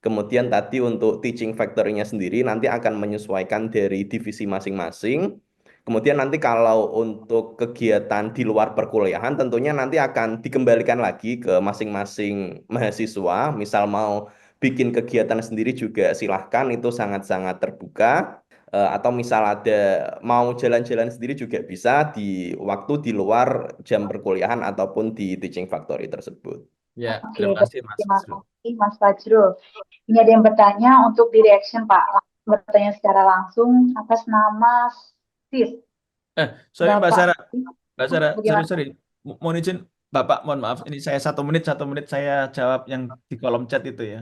Kemudian tadi untuk teaching factory-nya sendiri nanti akan menyesuaikan dari divisi masing-masing. Kemudian nanti kalau untuk kegiatan di luar perkuliahan tentunya nanti akan dikembalikan lagi ke masing-masing mahasiswa. Misal mau bikin kegiatan sendiri juga silahkan, itu sangat-sangat terbuka. Atau misal ada mau jalan-jalan sendiri juga bisa di waktu di luar jam perkuliahan ataupun di teaching factory tersebut. Ya, Oke, terima baik. kasih Mas Terima Fajrul. kasih Mas Fajrul. Ini ada yang bertanya untuk di reaction Pak. Langsung bertanya secara langsung atas nama SIS. Sorry Mbak Bapak Sarah, SIS, Mbak Sarah, bagaimana? sorry. Mohon izin, Bapak, mohon maaf. Ini saya 1 menit saya jawab yang di kolom chat itu ya.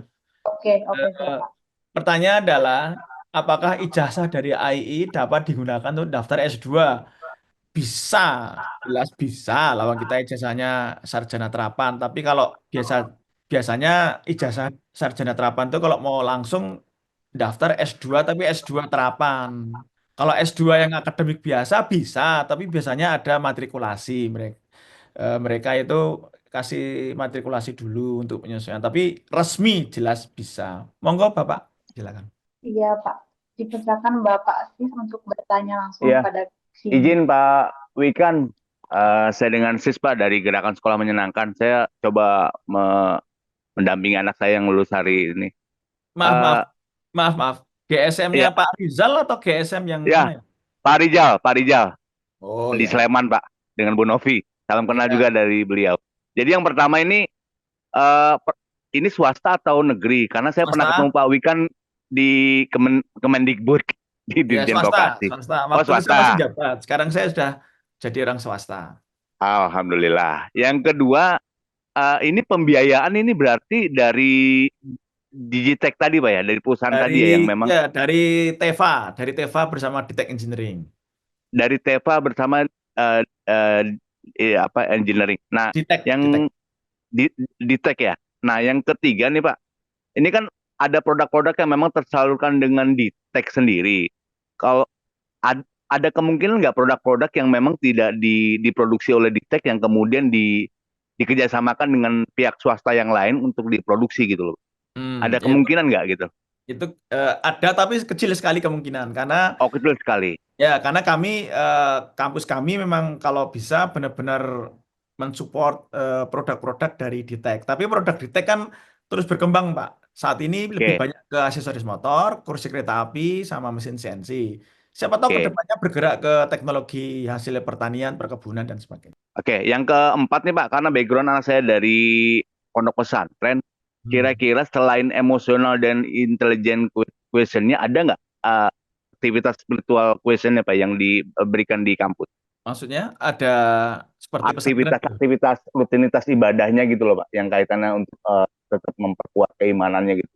Oke, oke, Eh, silakan. Pertanyaan adalah, apakah ijazah dari AII dapat digunakan untuk daftar S2? Bisa, jelas bisa. Lawan kita ijazahnya sarjana terapan. Tapi kalau biasanya ijazah sarjana terapan itu kalau mau langsung daftar S2 tapi S2 terapan. Kalau S2 yang akademik biasa bisa, tapi biasanya ada matrikulasi mereka. Mereka itu kasih matrikulasi dulu untuk penyesuaian. Tapi resmi jelas bisa. Monggo Bapak, silakan. Iya, Pak. Dipersilakan Bapak SIS untuk bertanya langsung Iya, pada sini. izin Pak Wikan, saya dengan Sispa dari Gerakan Sekolah Menyenangkan. Saya coba mendampingi anak saya yang lulus hari ini. Maaf, maaf, Eh, maaf. GSM-nya ya, Pak Rizal atau GSM yang ya, mana ya? Pak Rijal Oh di ya, Sleman Pak, dengan Bu Novi. Salam kenal ya. juga dari beliau. Jadi yang pertama ini, eh, per- ini swasta atau negeri? Karena saya pernah Swasta? ketemu Pak Wikan di Kemendikbud di Ya Dirjen swasta, Vokasi. swasta. Oh Waktu itu saya masih swasta, jabat. Sekarang saya sudah jadi orang swasta. Alhamdulillah. Yang kedua, ini pembiayaan ini berarti dari Digitech tadi Pak ya, dari perusahaan Dari tadi ya yang memang dari Teva bersama Ditek Engineering. dari Teva bersama engineering. Nah, Ditek. yang Digitech ya. Nah, yang ketiga nih Pak, ini kan ada produk-produk yang memang tersalurkan dengan Digitech sendiri. Kalau ada kemungkinan nggak produk-produk yang memang tidak diproduksi oleh Digitech yang kemudian dikerjasamakan dengan pihak swasta yang lain untuk diproduksi gitu loh. Ada Ya kemungkinan nggak gitu? itu ada tapi kecil sekali kemungkinan karena Oh, kecil sekali. ya karena kampus kami memang kalau bisa benar-benar mensupport produk-produk dari Ditek. Tapi produk Ditek kan terus berkembang, Pak. Saat ini lebih Oke, banyak ke aksesoris motor, kursi kereta api, sama mesin CNC. Siapa tahu oke. kedepannya bergerak ke teknologi hasil pertanian, perkebunan, dan sebagainya. Oke, yang keempat nih Pak, karena background anak saya dari pondok pesantren, kira-kira selain emosional dan intelligent questionnya ada nggak aktivitas spiritual questionnya Pak yang diberikan di kampus? Maksudnya ada seperti pesantren gitu. Aktivitas rutinitas ibadahnya gitu loh Pak, yang kaitannya untuk tetap memperkuat keimanannya gitu.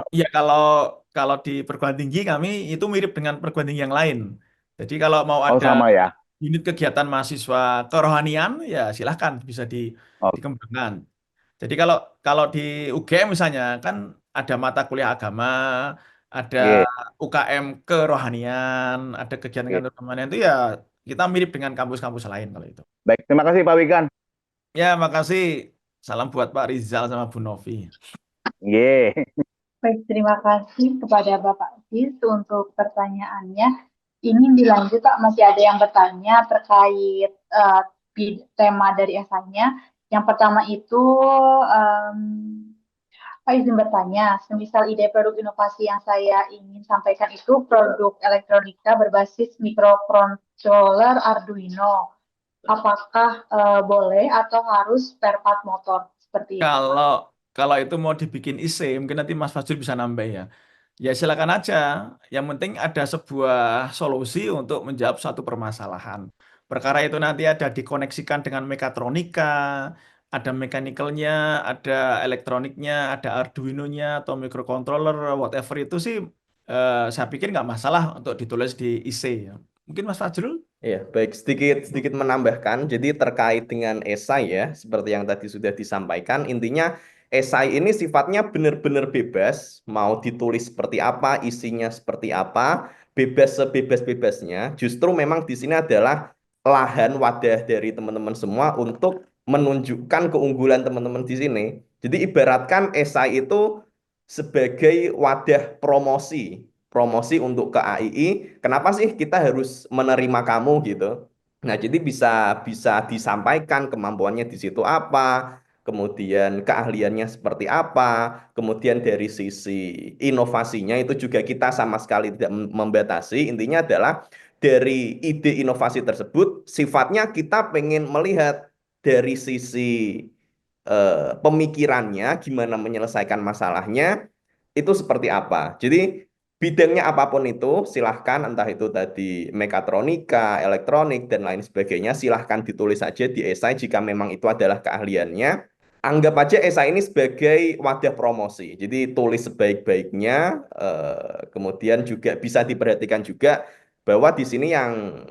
Iya, kalau di perguruan tinggi kami itu mirip dengan perguruan tinggi yang lain. Jadi kalau mau Oh ada sama ya. unit kegiatan mahasiswa kerohanian, ya silahkan bisa Oh, dikembangkan. Jadi kalau kalau di UGM misalnya kan ada mata kuliah agama, ada iya, UKM kerohanian, ada kegiatan iya. kerohanian itu ya kita mirip dengan kampus-kampus lain kalau itu. Baik, terima kasih Pak Wikan. Ya, makasih. Salam buat Pak Rizal sama Bu Novi. Iya. Baik, terima kasih kepada Bapak SIS untuk pertanyaannya. Ini dilanjut, Pak, masih ada yang bertanya terkait tema dari esainya. Yang pertama itu, Pak izin bertanya, semisal ide produk inovasi yang saya ingin sampaikan itu produk elektronika berbasis microcontroller Arduino. Apakah boleh atau harus spare part motor seperti itu? Kalau itu mau dibikin IC, mungkin nanti Mas Fajrul bisa nambah ya. Ya silakan aja. Yang penting ada sebuah solusi untuk menjawab satu permasalahan. Perkara itu nanti ada dikoneksikan dengan mekatronika, ada mechanical-nya, ada elektroniknya, ada Arduino-nya atau microcontroller, whatever itu sih saya pikir nggak masalah untuk ditulis di IC ya. Mungkin Mas Fajrul? Ya, baik sedikit menambahkan. Jadi terkait dengan esai ya, seperti yang tadi sudah disampaikan, intinya esai ini sifatnya benar-benar bebas, mau ditulis seperti apa, isinya seperti apa, bebas sebebas-bebasnya. Justru memang di sini adalah lahan wadah dari teman-teman semua untuk menunjukkan keunggulan teman-teman di sini. Jadi ibaratkan esai itu sebagai wadah promosi untuk ke AII. Kenapa sih kita harus menerima kamu gitu? Nah, jadi bisa bisa disampaikan kemampuannya di situ apa, kemudian keahliannya seperti apa, kemudian dari sisi inovasinya itu juga kita sama sekali tidak membatasi. Intinya adalah dari ide inovasi tersebut sifatnya kita pengen melihat dari sisi pemikirannya, gimana menyelesaikan masalahnya, itu seperti apa. Jadi bidangnya apapun itu, silahkan entah itu tadi mekatronika, elektronik, dan lain sebagainya, silahkan ditulis saja di esai jika memang itu adalah keahliannya. Anggap aja esai ini sebagai wadah promosi. Jadi tulis sebaik-baiknya, kemudian juga bisa diperhatikan juga bahwa di sini yang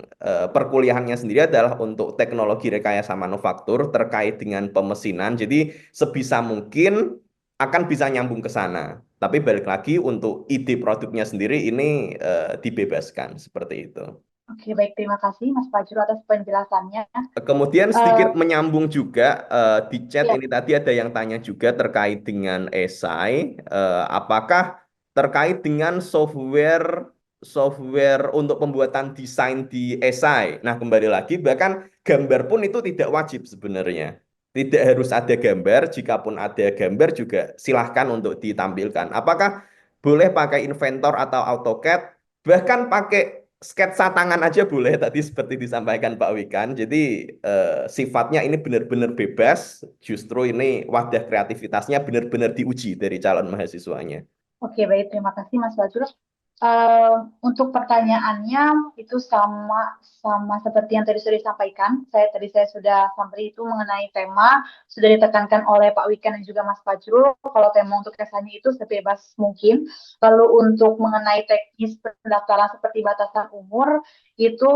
perkuliahannya sendiri adalah untuk teknologi rekayasa manufaktur terkait dengan pemesinan. Jadi sebisa mungkin akan bisa nyambung ke sana. Tapi balik lagi untuk ide produknya sendiri ini dibebaskan seperti itu. Oke, baik. Terima kasih Mas Fajrul atas penjelasannya. Kemudian sedikit menyambung juga di chat Ya, ini tadi ada yang tanya juga terkait dengan esai, apakah terkait dengan software untuk pembuatan desain di esai. Nah, kembali lagi bahkan gambar pun itu tidak wajib sebenarnya. Tidak harus ada gambar, jikapun ada gambar juga silahkan untuk ditampilkan. Apakah boleh pakai Inventor atau AutoCAD? Bahkan pakai sketsa tangan aja boleh tadi seperti disampaikan Pak Wikan. Jadi sifatnya ini benar-benar bebas. Justru ini wadah kreativitasnya benar-benar diuji dari calon mahasiswanya. oke, baik. Terima kasih Mas Fajrul. Untuk pertanyaannya itu sama seperti yang tadi sudah disampaikan. Saya sudah sampaikan itu mengenai tema sudah ditekankan oleh Pak Wikan dan juga Mas Fajrul. Kalau tema untuk esainya itu sebebas mungkin. Lalu untuk mengenai teknis pendaftaran seperti batasan umur itu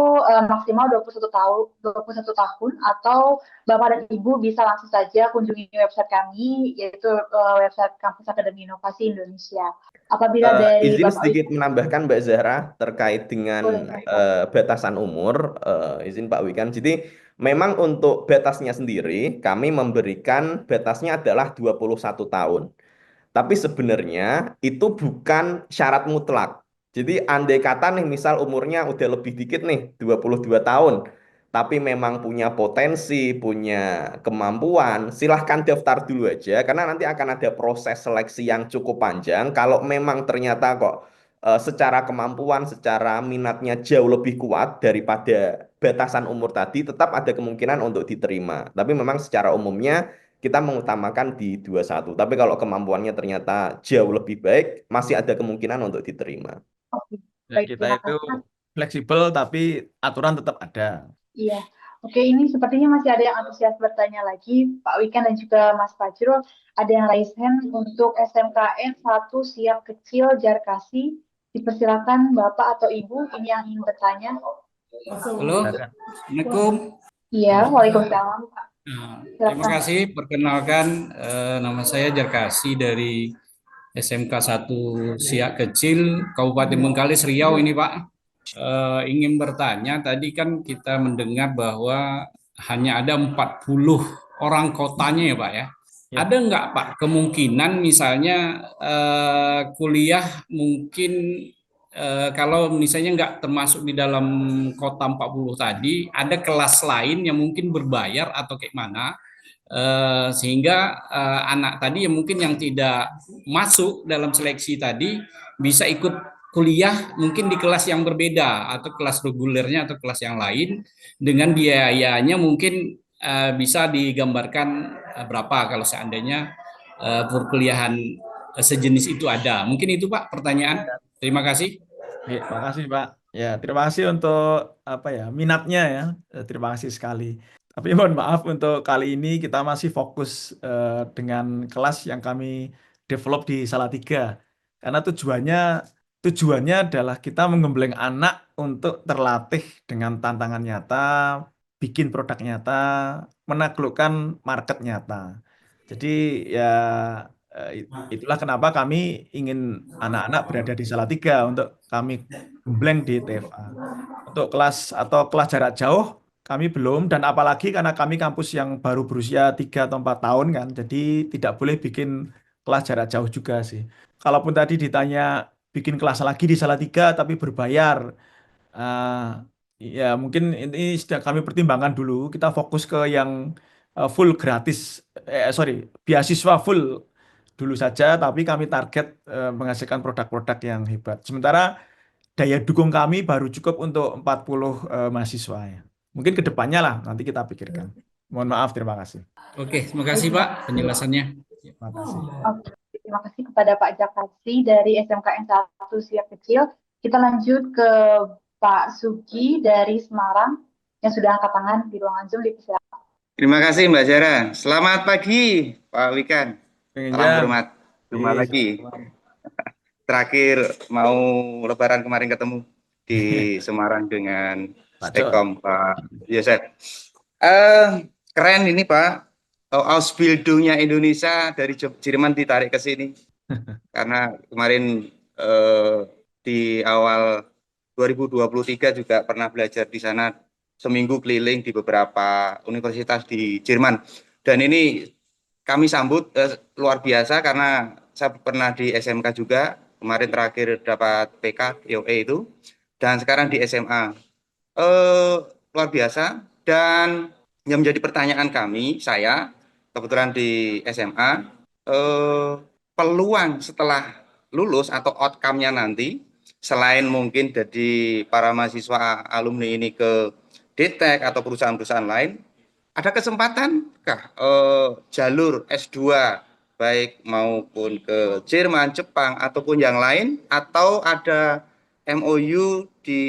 maksimal 21 tahun atau Bapak dan Ibu bisa langsung saja kunjungi website kami yaitu website Kampus Akademi Inovasi Indonesia. Apabila dari Izin Bapak sedikit Wikan, menambahkan Mbak Zahra terkait dengan boleh. batasan umur, izin Pak Wikan. Jadi memang untuk batasnya sendiri kami memberikan batasnya adalah 21 tahun. Tapi sebenarnya itu bukan syarat mutlak. Jadi andai kata nih misal umurnya udah lebih dikit nih, 22 tahun. Tapi memang punya potensi, punya kemampuan, silahkan daftar dulu aja. Karena nanti akan ada proses seleksi yang cukup panjang. Kalau memang ternyata kok secara kemampuan, secara minatnya jauh lebih kuat daripada batasan umur tadi, tetap ada kemungkinan untuk diterima. Tapi memang secara umumnya kita mengutamakan di 21. Tapi kalau kemampuannya ternyata jauh lebih baik, masih ada kemungkinan untuk diterima. Oke, Ya, baik. kita Terima itu kasih. fleksibel tapi aturan tetap ada. Iya. Oke, ini sepertinya masih ada yang antusias bertanya lagi, Pak Wikan dan juga Mas Fajrul. Ada yang raise hand untuk SMKN 1 siap kecil Jarkasi. Dipersilakan Bapak atau Ibu ini yang ingin bertanya. Halo, Silakan. Assalamualaikum. Iya, Waalaikumsalam, Pak. Terima Silakan. kasih. Perkenalkan, nama saya Jarkasi dari SMK 1 Siak Kecil, Kabupaten Bengkalis, Riau ini Pak. Ingin bertanya, tadi kan kita mendengar bahwa hanya ada 40 orang kotanya ya Pak ya. Ya. Ada nggak Pak kemungkinan misalnya kuliah mungkin kalau misalnya nggak termasuk di dalam kota 40 tadi, ada kelas lain yang mungkin berbayar atau kayak mana, sehingga anak tadi yang mungkin yang tidak masuk dalam seleksi tadi bisa ikut kuliah mungkin di kelas yang berbeda atau kelas regulernya atau kelas yang lain dengan biayanya mungkin bisa digambarkan berapa kalau seandainya perkuliahan sejenis itu ada. Mungkin itu Pak pertanyaan. Terima kasih. Ya, terima kasih Pak. Ya, terima kasih untuk minatnya ya. Terima kasih sekali. Tapi mohon maaf untuk kali ini kita masih fokus dengan kelas yang kami develop di Salatiga. Karena tujuannya adalah kita menggembleng anak untuk terlatih dengan tantangan nyata, bikin produk nyata, menaklukkan market nyata. Jadi ya itulah kenapa kami ingin anak-anak berada di Salatiga untuk kami gembleng di TFA. Untuk kelas jarak jauh kami belum, dan apalagi karena kami kampus yang baru berusia 3 atau 4 tahun kan, jadi tidak boleh bikin kelas jarak jauh juga sih. Kalaupun tadi ditanya bikin kelas lagi di Salatiga tapi berbayar, ya mungkin ini sudah kami pertimbangkan dulu. Kita fokus ke yang full gratis, beasiswa full dulu saja, tapi kami target menghasilkan produk-produk yang hebat. Sementara daya dukung kami baru cukup untuk 40 mahasiswa ya. Mungkin ke depannya lah, nanti kita pikirkan. Mohon maaf, terima kasih. Oke, terima kasih Pak penjelasannya. Terima kasih. Oke, terima kasih kepada Pak Jakasi dari SMKN 1 Siak Kecil. Kita lanjut ke Pak Sugi dari Semarang yang sudah angkat tangan di ruangan Zoom. Dipersilakan. Terima kasih Mbak Zara. Selamat pagi Pak Wikan. Pengen Salam jam. hormat. Jumpa Iya, lagi. Terakhir mau Lebaran kemarin ketemu di Semarang dengan Pak Stekom Pak Yosef. Keren ini Pak. Ausbildungnya Indonesia dari Jerman ditarik ke sini. Karena kemarin di awal 2023 juga pernah belajar di sana seminggu keliling di beberapa universitas di Jerman. Dan ini kami sambut luar biasa karena saya pernah di SMK juga, kemarin terakhir dapat PK IOE itu, dan sekarang di SMA. Luar biasa. Dan yang menjadi pertanyaan kami, saya kebetulan di SMA, peluang setelah lulus atau outcome-nya nanti, selain mungkin jadi para mahasiswa alumni ini ke DTEK atau perusahaan-perusahaan lain, ada kesempatankah jalur S2 baik maupun ke Jerman, Jepang ataupun yang lain, atau ada MOU di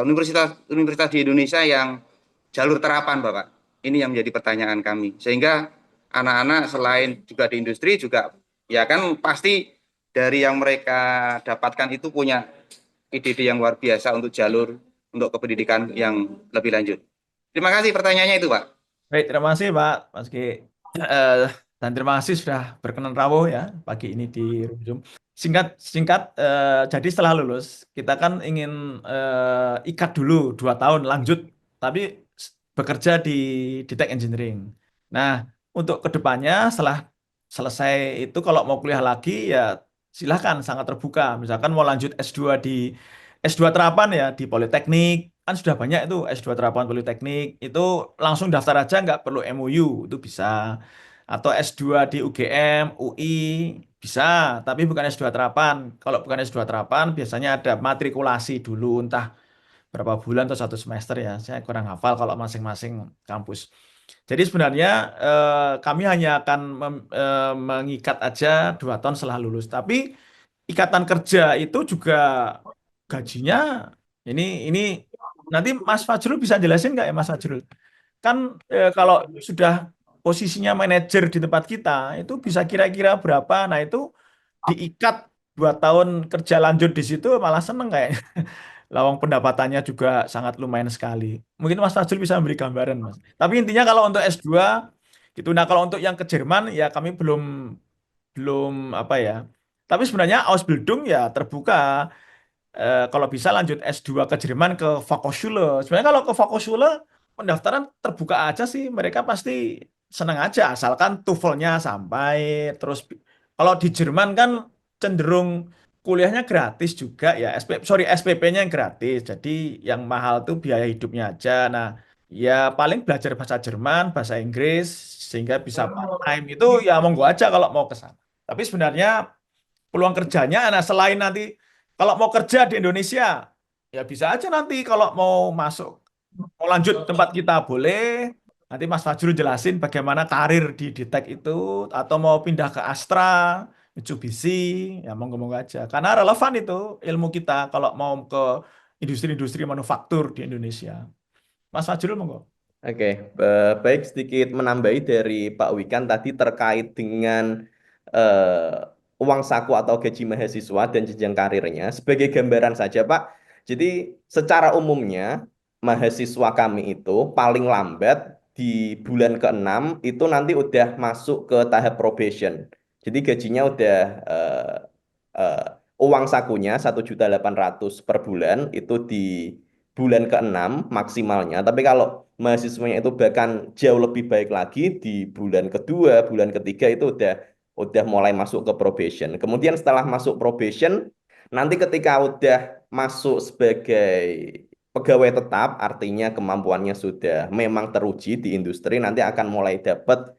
universitas di Indonesia yang jalur terapan Bapak? Ini yang menjadi pertanyaan kami, sehingga anak-anak selain juga di industri juga ya kan pasti dari yang mereka dapatkan itu punya ide-ide yang luar biasa untuk jalur untuk kependidikan yang lebih lanjut. Terima kasih pertanyaannya itu, Pak. Baik, terima kasih Pak Mas Ki. Dan terima kasih sudah berkenan rawuh ya pagi ini di Zoom. Singkat, jadi setelah lulus kita kan ingin ikat dulu 2 tahun lanjut, tapi bekerja di Tech Engineering. Nah, untuk kedepannya setelah selesai itu kalau mau kuliah lagi ya silahkan, sangat terbuka. Misalkan mau lanjut S2 di S2 terapan ya di Politeknik, kan sudah banyak itu S2 terapan Politeknik, itu langsung daftar aja nggak perlu MOU, itu bisa. Atau S2 di UGM, UI, bisa, tapi bukan S2 terapan. Kalau bukan S2 terapan biasanya ada matrikulasi dulu, entah berapa bulan atau 1 semester ya, saya kurang hafal kalau masing-masing kampus. Jadi sebenarnya kami hanya akan mengikat aja 2 tahun setelah lulus, tapi ikatan kerja itu juga gajinya ini nanti Mas Fajrul bisa jelasin nggak ya Mas Fajrul? Kan kalau sudah posisinya manajer di tempat kita itu bisa kira-kira berapa? Nah itu diikat 2 tahun kerja lanjut di situ malah seneng kayaknya. Lawang pendapatannya juga sangat lumayan sekali. Mungkin Mas Fajrul bisa memberi gambaran Mas. Tapi intinya kalau untuk S2 gitu. Nah kalau untuk yang ke Jerman ya kami belum apa ya. Tapi sebenarnya Ausbildung ya terbuka. Kalau bisa lanjut S2 ke Jerman ke Fachhochschule. Sebenarnya kalau ke Fachhochschule pendaftaran terbuka aja sih. Mereka pasti senang aja asalkan TOEFL-nya sampai. Terus kalau di Jerman kan cenderung kuliahnya gratis juga ya. SPP-nya yang gratis. Jadi yang mahal tuh biaya hidupnya aja. Nah, ya paling belajar bahasa Jerman, bahasa Inggris sehingga bisa part-time itu ya monggo aja kalau mau ke sana. Tapi sebenarnya peluang kerjanya, nah selain nanti kalau mau kerja di Indonesia, ya bisa aja nanti kalau mau masuk, mau lanjut tempat kita boleh. Nanti Mas Fajrul jelasin bagaimana karir di Tech itu, atau mau pindah ke Astra, Mitsubishi, ya monggo-monggo aja. Karena relevan itu ilmu kita kalau mau ke industri-industri manufaktur di Indonesia. Mas Fajrul monggo. Oke, baik, sedikit menambahi dari Pak Wikan tadi terkait dengan uang saku atau gaji mahasiswa dan jenjang karirnya. Sebagai gambaran saja, Pak. Jadi secara umumnya mahasiswa kami itu paling lambat di bulan ke-6 itu nanti udah masuk ke tahap probation. Jadi gajinya udah uang sakunya 1.800.000 per bulan itu di bulan ke-6 maksimalnya. Tapi kalau mahasiswanya itu bahkan jauh lebih baik lagi di bulan kedua, bulan ketiga itu udah mulai masuk ke probation. Kemudian setelah masuk probation, nanti ketika udah masuk sebagai pegawai tetap, artinya kemampuannya sudah memang teruji di industri, nanti akan mulai dapat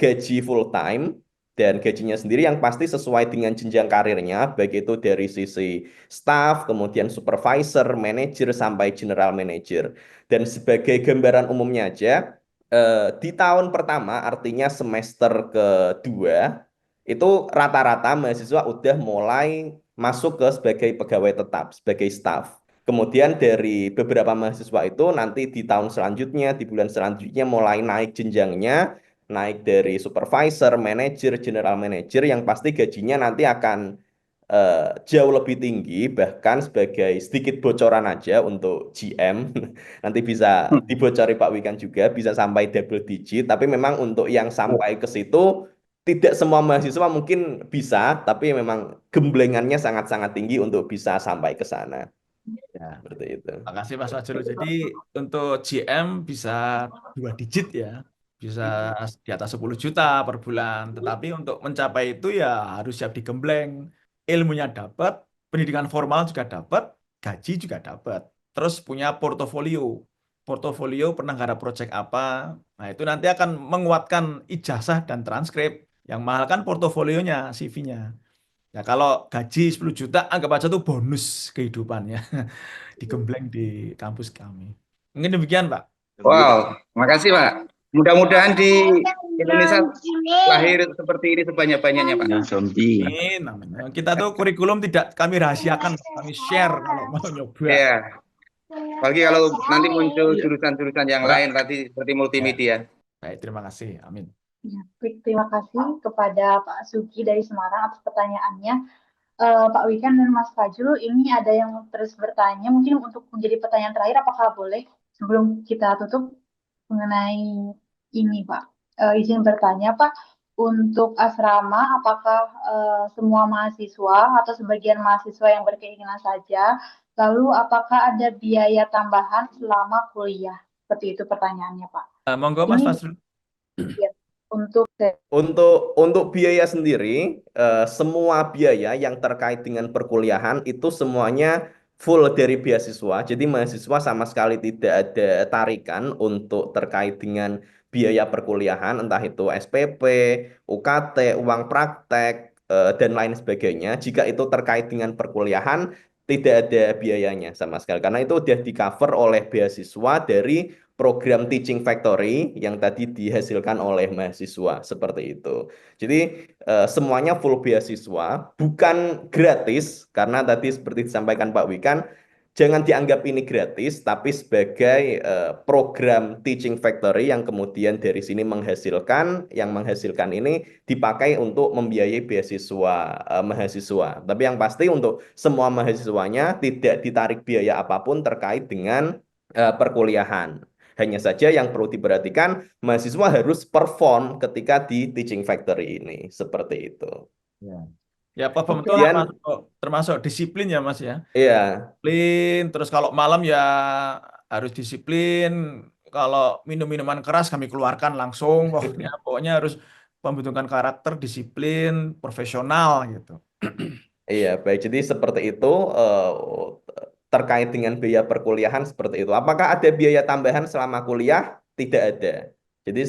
gaji full time. Dan gajinya sendiri yang pasti sesuai dengan jenjang karirnya, baik itu dari sisi staff, kemudian supervisor, manager, sampai general manager. Dan sebagai gambaran umumnya aja, di tahun pertama, artinya semester kedua, itu rata-rata mahasiswa udah mulai masuk ke sebagai pegawai tetap, sebagai staff. Kemudian dari beberapa mahasiswa itu nanti di tahun selanjutnya, di bulan selanjutnya mulai naik jenjangnya, naik dari supervisor, manager, general manager, yang pasti gajinya nanti akan jauh lebih tinggi, bahkan sebagai sedikit bocoran aja untuk GM, nanti bisa dibocori Pak Wikan juga, bisa sampai double digit, tapi memang untuk yang sampai ke situ, tidak semua mahasiswa mungkin bisa, tapi memang gemblengannya sangat-sangat tinggi untuk bisa sampai ke sana. Ya, Seperti itu. makasih Mas Fajrul. Jadi untuk GM bisa 2 digit ya, bisa di atas 10 juta per bulan. Tetapi untuk mencapai itu ya harus siap digembleng. Ilmunya dapat, pendidikan formal juga dapat, gaji juga dapat. Terus punya portofolio. Portofolio pernah garap proyek apa. Nah itu nanti akan menguatkan ijazah dan transkrip. Yang mahal kan portofolionya, CV-nya. Ya kalau gaji 10 juta anggap aja tuh bonus kehidupannya. Digembleng di kampus kami. Mungkin demikian, Pak. Wow, makasih Pak. Mudah-mudahan di Indonesia lahir seperti ini sebanyak-banyaknya Pak. Amin, amin. Kita tuh kurikulum tidak kami rahasiakan, kami share kalau mau nyoba. Iya. Apalagi kalau nanti muncul Iya. jurusan-jurusan yang Ora. lain tadi seperti multimedia. Baik, terima kasih. Amin. Ya, baik, terima kasih kepada Pak Sugi dari Semarang atas pertanyaannya. Pak Wikan dan Mas Fajrul, ini ada yang terus bertanya, mungkin untuk menjadi pertanyaan terakhir, apakah boleh sebelum kita tutup mengenai ini, Pak? Izin bertanya, Pak, untuk asrama, apakah semua mahasiswa atau sebagian mahasiswa yang berkeinginan saja? Lalu, apakah ada biaya tambahan selama kuliah? Seperti itu pertanyaannya, Pak. Monggo, Mas Ini Fajrul. ya, untuk Untuk biaya sendiri, semua biaya yang terkait dengan perkuliahan itu semuanya full dari beasiswa. Jadi mahasiswa sama sekali tidak ada tarikan untuk terkait dengan biaya perkuliahan, entah itu SPP, UKT, uang praktek, dan lain sebagainya. Jika itu terkait dengan perkuliahan, tidak ada biayanya sama sekali. Karena itu sudah di-cover oleh beasiswa dari program Teaching Factory yang tadi dihasilkan oleh mahasiswa seperti itu. Jadi semuanya full beasiswa, bukan gratis karena tadi seperti disampaikan Pak Wikan, jangan dianggap ini gratis, tapi sebagai program Teaching Factory yang kemudian dari sini menghasilkan, yang menghasilkan ini dipakai untuk membiayai beasiswa mahasiswa. Tapi yang pasti untuk semua mahasiswanya tidak ditarik biaya apapun terkait dengan perkuliahan. Hanya saja yang perlu diperhatikan, mahasiswa harus perform ketika di Teaching Factory ini. Seperti itu. Ya, perform itu Kemudian, termasuk disiplin ya, Mas ya. iya, Disiplin, terus kalau malam ya harus disiplin. Kalau minum-minuman keras kami keluarkan langsung. Pokoknya harus pembentukan karakter, disiplin, profesional gitu. iya, baik. Jadi seperti itu terkait dengan biaya perkuliahan seperti itu. Apakah ada biaya tambahan selama kuliah? Tidak ada. Jadi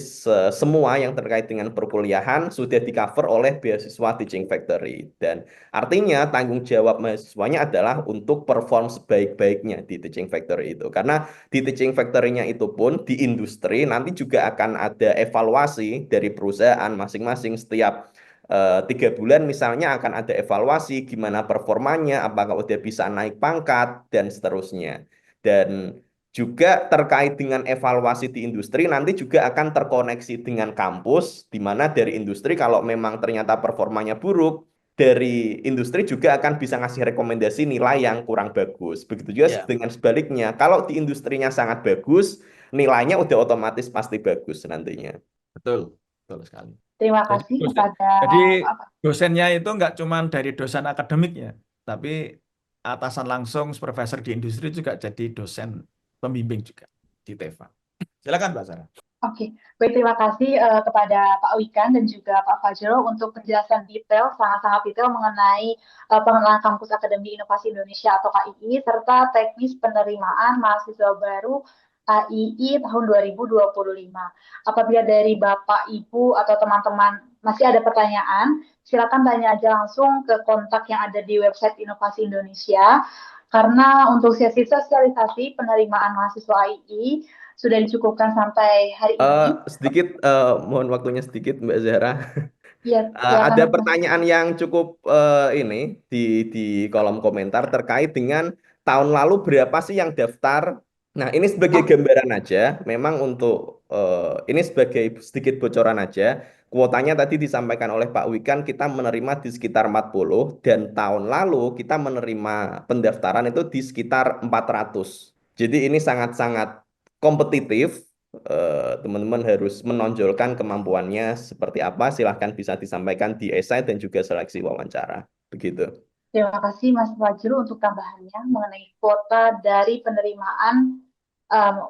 semua yang terkait dengan perkuliahan sudah di-cover oleh beasiswa Teaching Factory. Dan artinya tanggung jawab mahasiswanya adalah untuk perform sebaik-baiknya di Teaching Factory itu. Karena di Teaching Factory-nya itu pun di industri nanti juga akan ada evaluasi dari perusahaan masing-masing setiap 3 bulan misalnya akan ada evaluasi gimana performanya, apakah udah bisa naik pangkat, dan seterusnya. Dan juga terkait dengan evaluasi di industri nanti juga akan terkoneksi dengan kampus, di mana dari industri kalau memang ternyata performanya buruk, dari industri juga akan bisa ngasih rekomendasi nilai yang kurang bagus. Begitu juga dengan sebaliknya, kalau di industrinya sangat bagus, nilainya udah otomatis pasti bagus nantinya. Betul, betul sekali. Terima kasih kepada Jadi dosennya itu nggak cuma dari dosen akademiknya, tapi atasan langsung supervisor di industri juga jadi dosen pembimbing juga di TEVA. Silakan Mbak Sarah. Oke, baik, terima kasih kepada Pak Wikan dan juga Pak Fajrul untuk penjelasan detail, sangat-sangat detail mengenai pengenalan Kampus Akademi Inovasi Indonesia atau KII, serta teknis penerimaan mahasiswa baru KII tahun 2025. Apabila dari Bapak, Ibu, atau teman-teman masih ada pertanyaan, silakan tanya aja langsung ke kontak yang ada di website Inovasi Indonesia. Karena untuk sesi sosialisasi penerimaan mahasiswa AI sudah dicukupkan sampai hari ini. Sedikit, mohon waktunya sedikit Mbak Zahra. Ya, silakan Ada Mas. pertanyaan yang cukup ini di kolom komentar terkait dengan tahun lalu berapa sih yang daftar. Nah, ini sebagai gambaran aja, memang untuk ini sebagai sedikit bocoran aja. Kuotanya tadi disampaikan oleh Pak Wikan, kita menerima di sekitar 40 dan tahun lalu kita menerima pendaftaran itu di sekitar 400. Jadi ini sangat-sangat kompetitif. Teman-teman harus menonjolkan kemampuannya seperti apa, silahkan bisa disampaikan di esai dan juga seleksi wawancara. Begitu. Terima kasih Mas Fajrul untuk tambahannya mengenai kuota dari penerimaan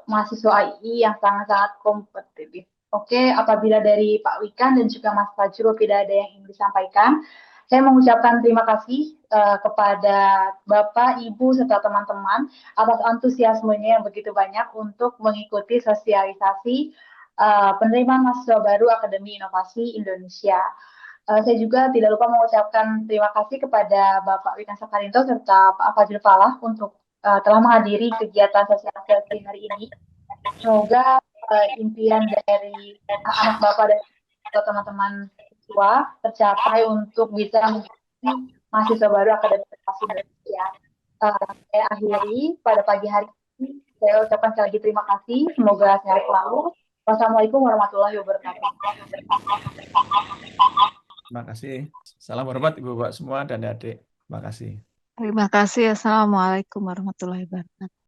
mahasiswa AI yang sangat-sangat kompetitif. Oke, apabila dari Pak Wikan dan juga Mas Fajrul tidak ada yang ingin disampaikan, saya mengucapkan terima kasih kepada Bapak, Ibu, serta teman-teman atas antusiasmenya yang begitu banyak untuk mengikuti sosialisasi penerimaan mahasiswa baru Akademi Inovasi Indonesia. Saya juga tidak lupa mengucapkan terima kasih kepada Bapak Wikan Sakarinto serta Pak Fajrul Falah untuk telah menghadiri kegiatan sosialisasi hari ini. Semoga impian dari anak Bapak dan teman-teman siswa tercapai untuk bisa menjadi mahasiswa baru Akademi Inovasi Indonesia. Saya akhiri pada pagi hari ini. Saya ucapkan sekali lagi terima kasih. Semoga sehat selalu. Wassalamualaikum warahmatullahi wabarakatuh. Terima kasih. Salam hormat Ibu Bapak semua dan adik. Terima kasih. Terima kasih. Assalamualaikum warahmatullahi wabarakatuh.